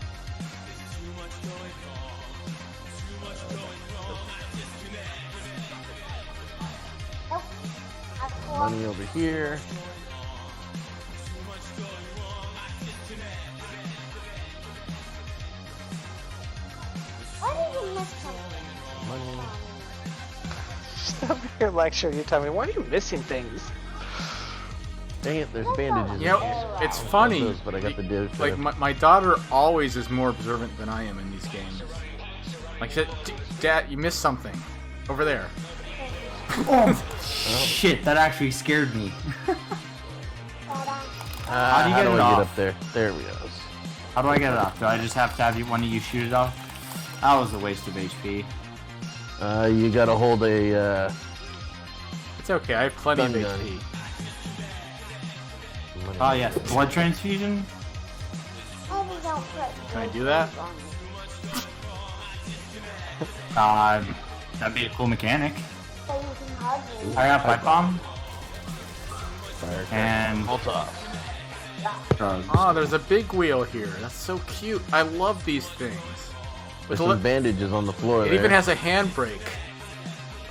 Money over here. Why did you miss something? Money. Stop your lecture. You tell me. Why are you missing things? Dang it, there's bandages. You know, it's funny. Those, but I got the div. Like my daughter always is more observant than I am in these games. Like, she said, Dad, you missed something over there. Oh, shit! That actually scared me. How do you get it I off? get up there? There we go. How do I get it off? Do I just have to have one of you shoot it off? That was a waste of HP. You gotta hold a. It's okay. I have plenty of Stun gun. HP. Oh yes, blood transfusion. Can I do that? That'd be a cool mechanic. I got pipe bomb Fire and Molotov. drugs. Oh, there's a big wheel here. That's so cute. I love these things. There's With some bandages on the floor it there. even has a handbrake.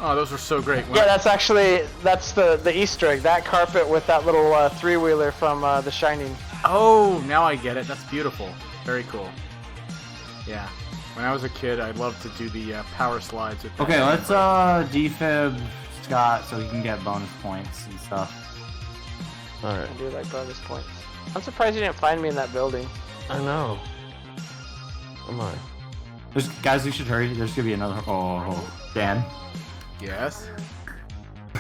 Oh, those are so great. Yeah, that's the Easter egg. That carpet with that little three-wheeler from The Shining. Oh, now I get it. That's beautiful. Very cool. Yeah. When I was a kid, I loved to do the power slides with that. Okay, let's defib Scott so he can get bonus points and stuff. Alright. I do like bonus points. I'm surprised you didn't find me in that building. I know. Come on. Guys, we should hurry. There's gonna be another. Oh, Dan. Yes.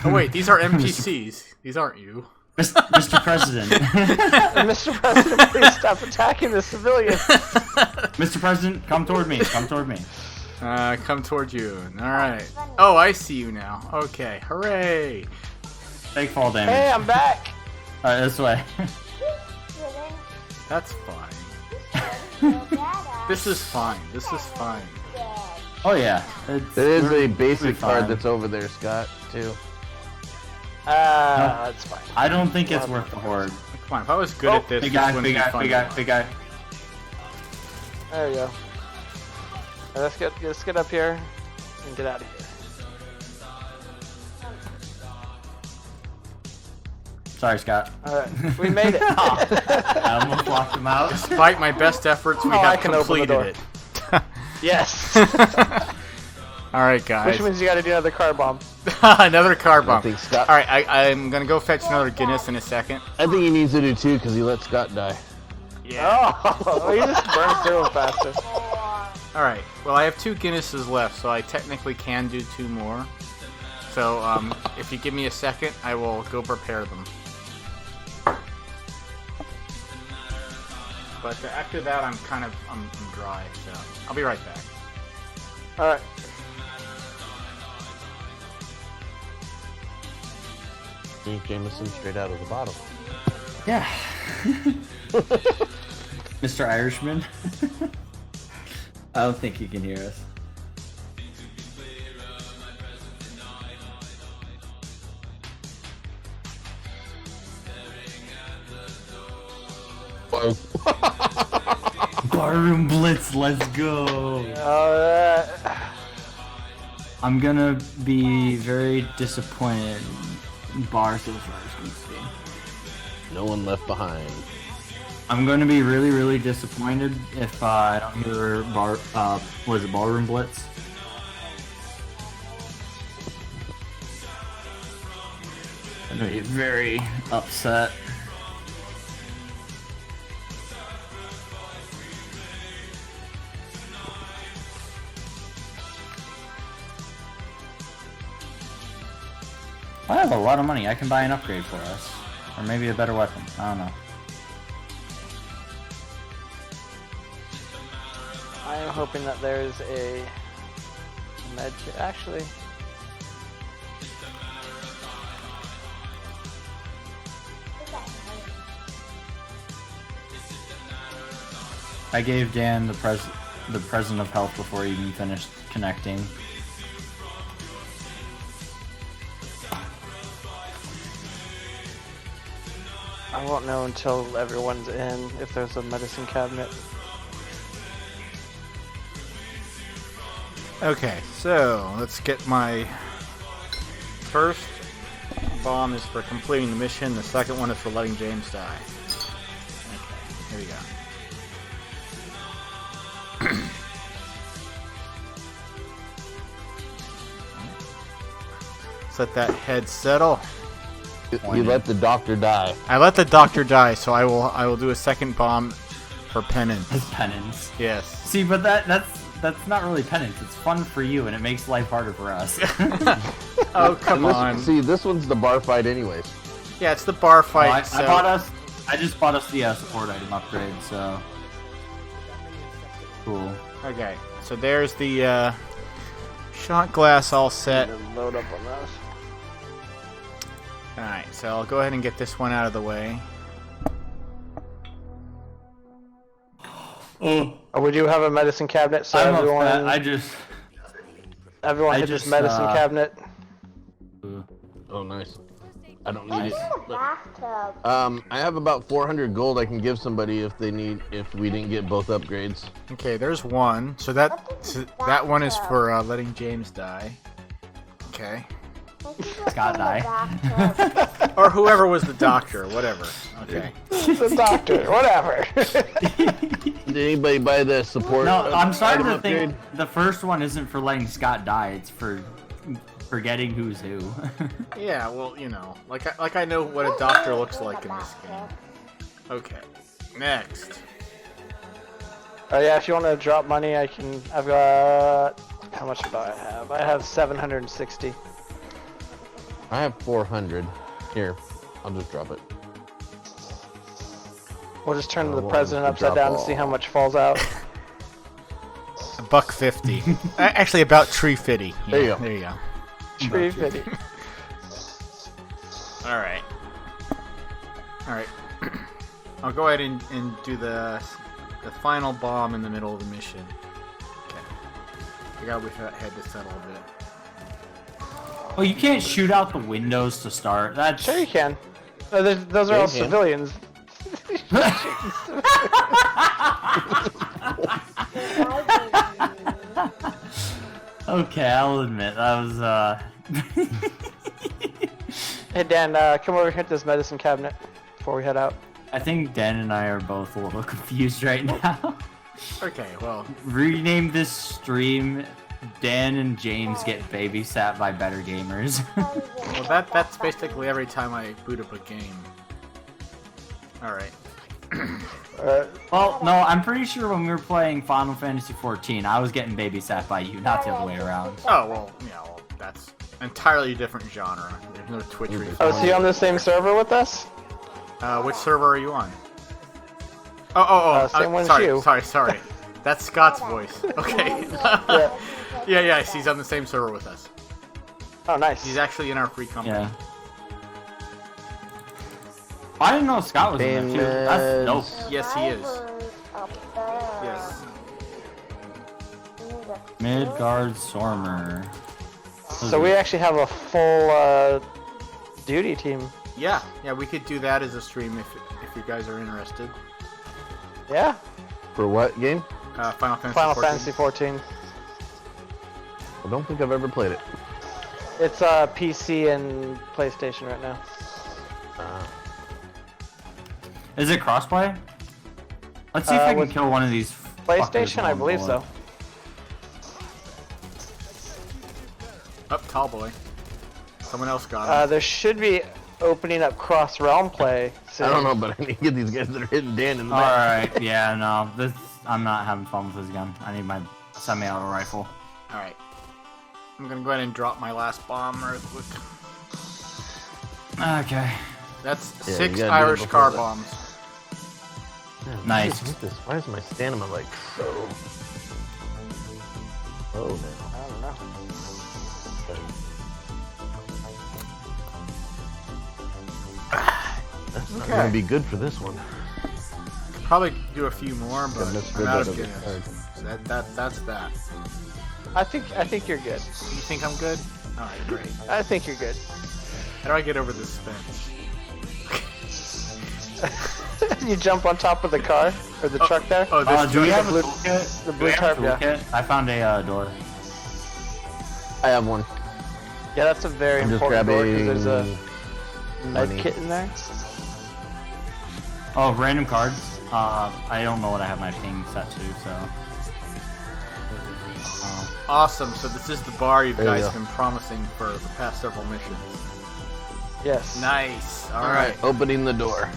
Oh wait, these are NPCs. These aren't you. Mr. President. Mr. President, please stop attacking the civilians. Mr. President, come toward me. Come toward me. Come toward you. All right. Oh, I see you now. Okay. Hooray! Take fall damage. Hey, I'm back. Alright, this way. That's fine. This is fine. This is fine. Oh yeah. There is a basic fine. card that's over there, Scott, too. That's fine. I don't think it's worth the horde. Come on. If I was good at this, Big this guy, wouldn't big be guy, fun big to guy, watch. big guy. There we go. Let's get up here and get out of here. Sorry, Scott. Alright, we made it. I almost locked him out. Despite my best efforts, we Oh, I have can open the completed door. it. Yes. All right, guys. Which means you gotta do another car bomb. Another car bomb. think Scott- All right, I'm gonna go fetch another Guinness in a second. I think he needs to do two because he let Scott die. Yeah. Oh, you just burned through them faster. All right. Well, I have 2 Guinnesses left, so I technically can do 2 more. So, if you give me a second, I will go prepare them. But after that, I'm dry, so I'll be right back. Alright. Drink Jameson straight out of the bottle. Yeah. Mr. Irishman. I don't think he can hear us. Barroom Blitz, let's go. I'm gonna be very disappointed. Bar so far is gonna see. No one left behind. I'm gonna be really, really disappointed if I don't hear Ballroom Blitz? I'm gonna be very upset. I have a lot of money. I can buy an upgrade for us. Or maybe a better weapon. I don't know. I am hoping that there's a med kit. Actually, I gave Dan the present of health before he even finished connecting. I won't know until everyone's in if there's a medicine cabinet. Okay, so let's get my first bomb is for completing the mission. The second one is for letting James die. Okay, here we go. Let's let that head settle. You let the doctor die. I let the doctor die, so I will do a second bomb for penance. As penance. Yes. See, but that's not really penance. It's fun for you, and it makes life harder for us. Oh, come This- on. See, this one's the bar fight anyways. Yeah, it's the bar fight. I just bought us the support item upgrade, so cool. Okay, so there's the shot glass all set. Load up on those. Alright, so I'll go ahead and get this one out of the way. Oh, We do have a medicine cabinet, so I'm everyone, upset. everyone I hit this just, medicine cabinet. Oh, nice. I don't need it. In the bathtub. I have about 400 gold I can give somebody if they need, if we didn't get both upgrades. Okay, there's one. So that one is for letting James die. Okay. Scott die. Or whoever was the doctor, whatever. Okay. The doctor, whatever. Did anybody buy the support? No, I'm starting item to think upgrade? the first one isn't for letting Scott die. It's for forgetting who's who. Yeah, well, you know, like I know what a doctor looks like in this game. Okay. Next. Yeah, if you want to drop money, I can. I've got. How much do I have? I have 760. I have 400. Here, I'll just drop it. We'll just turn the well, president we'll upside drop down and see all. how much falls out. $1.50. Actually, about $3.50. Yeah, There you go. There you go. 350. All right. All right. I'll go ahead and do the final bomb in the middle of the mission. Okay. I gotta wait for that head to settle a bit. Oh, you can't shoot out the windows to start. That's Sure you can. Those are Yeah, all you can. civilians. okay. I'll admit that was Hey Dan, come over here to this medicine cabinet before we head out. I think Dan and I are both a little confused right now. Okay, well, Rename this stream Dan and James Get Babysat by Better Gamers. that's basically every time I boot up a game. All right. Well, no, I'm pretty sure when we were playing Final Fantasy XIV, I was getting babysat by you, not the other way around. Oh well, yeah, well, that's entirely different genre. There's no Twitch reason. Oh, is he on the same server with us? Which server are you on? Oh, same one as sorry, you. sorry. That's Scott's voice. Okay. yeah, he's on the same server with us. Oh, nice. He's actually in our free company. Yeah. I didn't know Scott was in there too. That's dope. Yes, he is. Yes. Midgard Sormer. So we actually have a full duty team. Yeah, we could do that as a stream if you guys are interested. Yeah. For what game? Final Fantasy Final 14. Fantasy 14. I don't think I've ever played it. It's PC and PlayStation right now. Is it crossplay? Let's see if I can with kill one of these. PlayStation, fuckers I on believe bullet. so. Up, tall boy. Someone else got him. There should be opening up cross-realm play soon. I don't know, but I need to get these guys that are hitting Dan in the back. Alright, yeah, no. I'm not having fun with this gun. I need my semi-auto rifle. Alright. I'm gonna go ahead and drop my last bomb real quick. Okay. That's Yeah, 6 you gotta do it Irish before car that. bombs. Man, Nice. What is this? Why is my stamina like so? Oh no. I don't know. That's not Okay. gonna be good for this one. Probably do a few more, but Yeah, that's I'm good out that of I gas. heard. So that's that. I think you're good. You think I'm good? Alright, great. I think you're good. How do I get over this fence? You jump on top of the car or the truck there. Oh, this Do we have a blue- toolkit? the Do blue we have a tarp, yeah. toolkit? I found a door. I have one. Yeah, that's a very I'm just important door grabbing because there's a med money. kit in there. Oh, random cards. I don't know what I have my ping set to, so. awesome. So this is the bar you There you guys go. have been promising for the past several missions. Yes. Nice. All Alright, right. opening the door.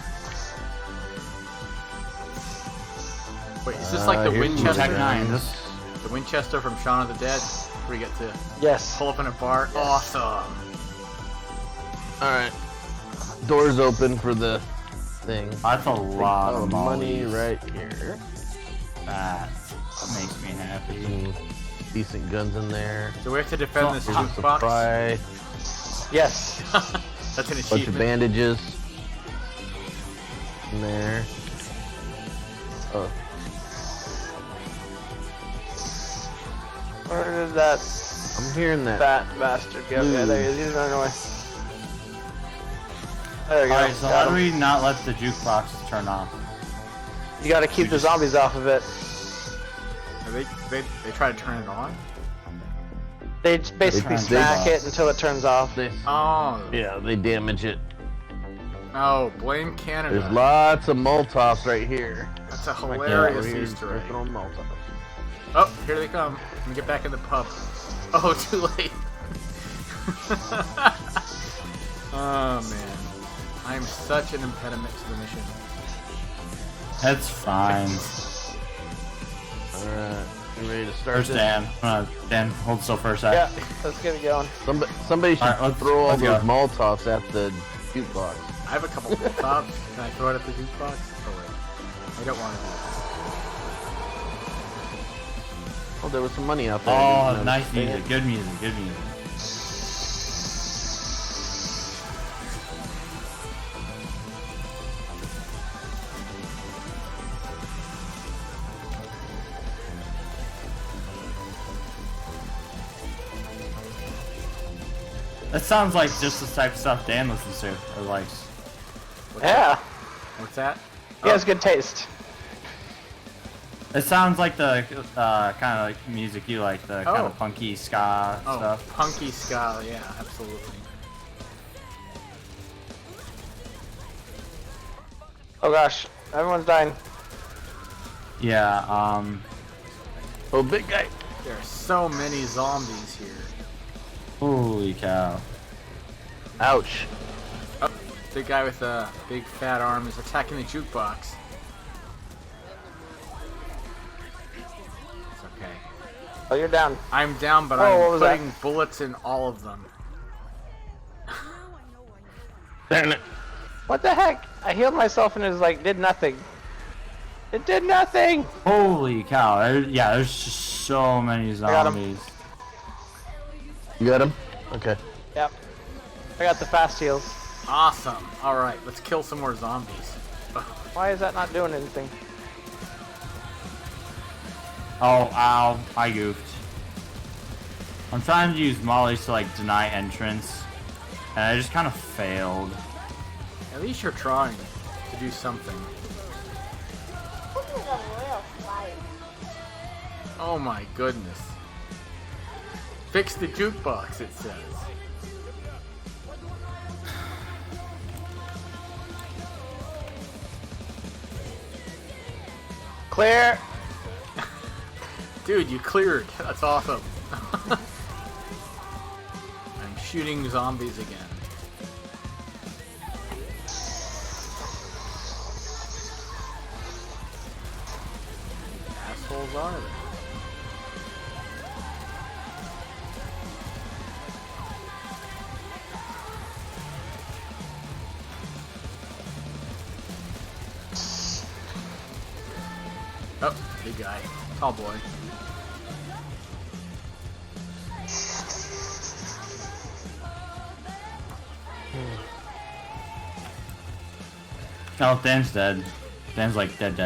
Wait, is this like the here's some Winchester? Tech 9. guns. The Winchester from Shaun of the Dead, where you get to Yes. pull up in a bar. Awesome. Alright. Doors open for the thing. That's a lot Oh, of money mollies. right here. That makes me happy. Some decent guns in there. So we have to defend this Here's a jukebox. supply. Yes. That's an Bunch of achievement. bandages. In there. Oh. Where did that I'm hearing that. fat bastard go? Yeah, there he is. He's running away. There we go. Alright, so Got how do him. we not let the jukebox turn off? You gotta keep the zombies off of it. They try to turn it on. They just basically They- smack it until it turns off. They, Oh. yeah, they damage it. Oh, blame Canada. There's lots of Molotovs right here. That's a Over hilarious here, Easter they're egg. throwing Molotovs. Oh, here they come. Let me get back in the pub. Oh, too late. Oh man, I'm such an impediment to the mission. That's fine. Alright, you ready to start First this? Dan. Dan, hold still for a sec. Yeah, let's get it going. Somebody should Alright, let's- throw all let's those go. Molotovs at the jukebox. I have a couple of tops. Can I throw it at the jukebox? Oh wait, I don't want to do Oh, there was some money out there. I Oh, didn't nice notice. music. Good music. Good music. That sounds like just the type of stuff Dan listens to or likes. Yeah, What's that? he has good taste. It sounds like the kind of like music you like, the kind Oh. of funky ska Oh, stuff. punky ska. Yeah, absolutely. Oh gosh, everyone's dying. Yeah. Oh, big guy. There are so many zombies here. Holy cow. Ouch. Oh, big guy with a big fat arm is attacking the jukebox. It's okay. Oh, you're down. I'm down, but Oh, what I'm was that? putting bullets in all of them. Darn it. What the heck? I healed myself and it was like, did nothing. It did nothing! Holy cow. Yeah, there's just so many got 'em. zombies. You got him? Okay. Yep. I got the fast heals. Awesome. All right, let's kill some more zombies. Why is that not doing anything? Oh, ow. I goofed. I'm trying to use mollies to like deny entrance. And I just kind of failed. At least you're trying to do something. This is a real Oh my goodness. Fix the jukebox, it says. Clear. Dude, you cleared. That's awesome. I'm shooting zombies again. Assholes are they? Oh, big guy. Tall boy. Oh, Dan's dead. Dan's like dead.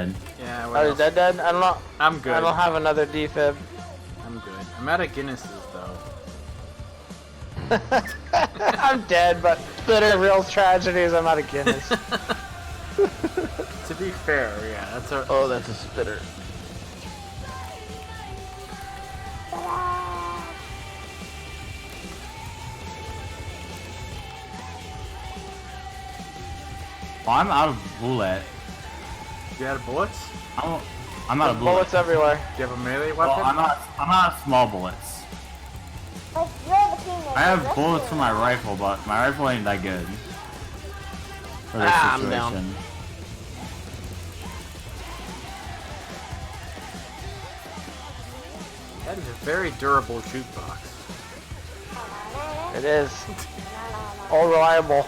Yeah, Oh, what is else? that dead? I don't know. I'm good. I don't have another defib. I'm good. I'm out of Guinnesses, though. I'm dead, but the real tragedy is I'm out of Guinness. To be fair, yeah, that's a... Oh, that's a spitter. Well, I'm out of bullet. You out of bullets? I'm out of bullets. Bullets everywhere. Do you have a melee Well, weapon? I'm out of small bullets. Like, you're the king of I have the bullets for my restaurant. rifle, but my rifle ain't that good. For this I'm situation. down. That is a very durable jukebox. It is. All reliable.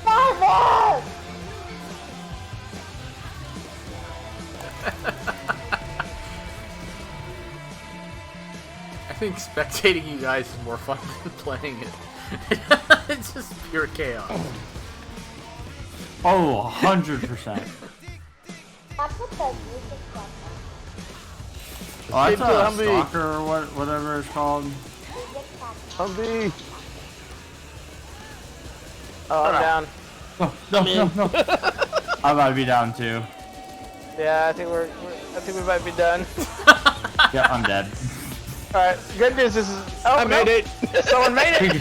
Father! I think spectating you guys is more fun than playing it. It's just pure chaos. Oh, 100%. That's what the music was. Oh, that's Escape to a Humvee. stalker or whatever it's called. Humvee. Oh, I'm down. No. I'm about to be down too. Yeah, I think we might be done. Yeah, I'm dead. All right. Good news is. Oh, I made it. Someone made it.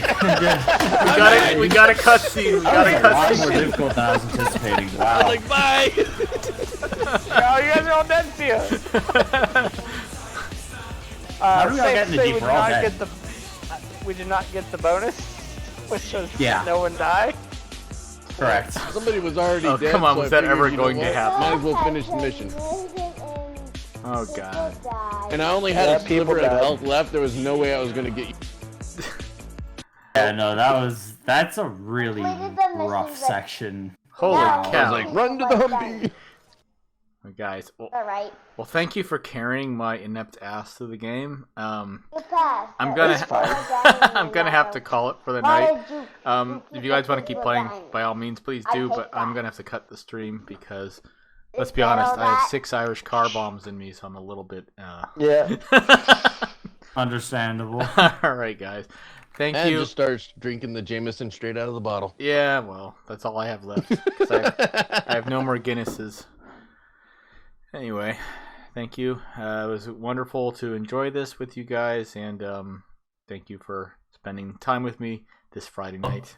We got a cutscene. We got a A lot more cutscene. difficult than I was anticipating. Wow. Like, bye. Oh, you guys are all dead to you. How do we all safe get to in the say Jeep? we did We're all not dead. get the. We did not get the bonus, which was Yeah. no one die. Correct. Somebody was already Oh, dead. come on, so was I that figured, ever you know going to what? happen? Might as well finish the mission. Oh, God. And I only had Yeah, a sliver people of died. health left. There was no way I was gonna get you. Yeah, no, that's a really rough section. Holy Wow. I cow. was like, run to the Humvee. Oh, guys, Alright, well, thank you for carrying my inept ass through the game. you passed. I'm gonna It's fine. I'm gonna have to call it for the Why night. did you- If you guys want to keep playing, Fine. by all means, please I do. take But I'm that. gonna have to cut the stream because, let's Is be that honest, all I have that? 6 Irish car bombs in me, so I'm a little bit. Yeah. Understandable. All right, guys. Thank And you. just starts drinking the Jameson straight out of the bottle. Yeah, well, that's all I have left. 'Cause I have no more Guinnesses. Anyway, thank you. It was wonderful to enjoy this with you guys, and thank you for spending time with me this Friday night.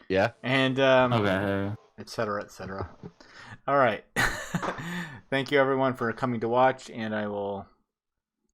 Yeah. And Okay. et cetera, et cetera. All right. Thank you, everyone, for coming to watch, and I will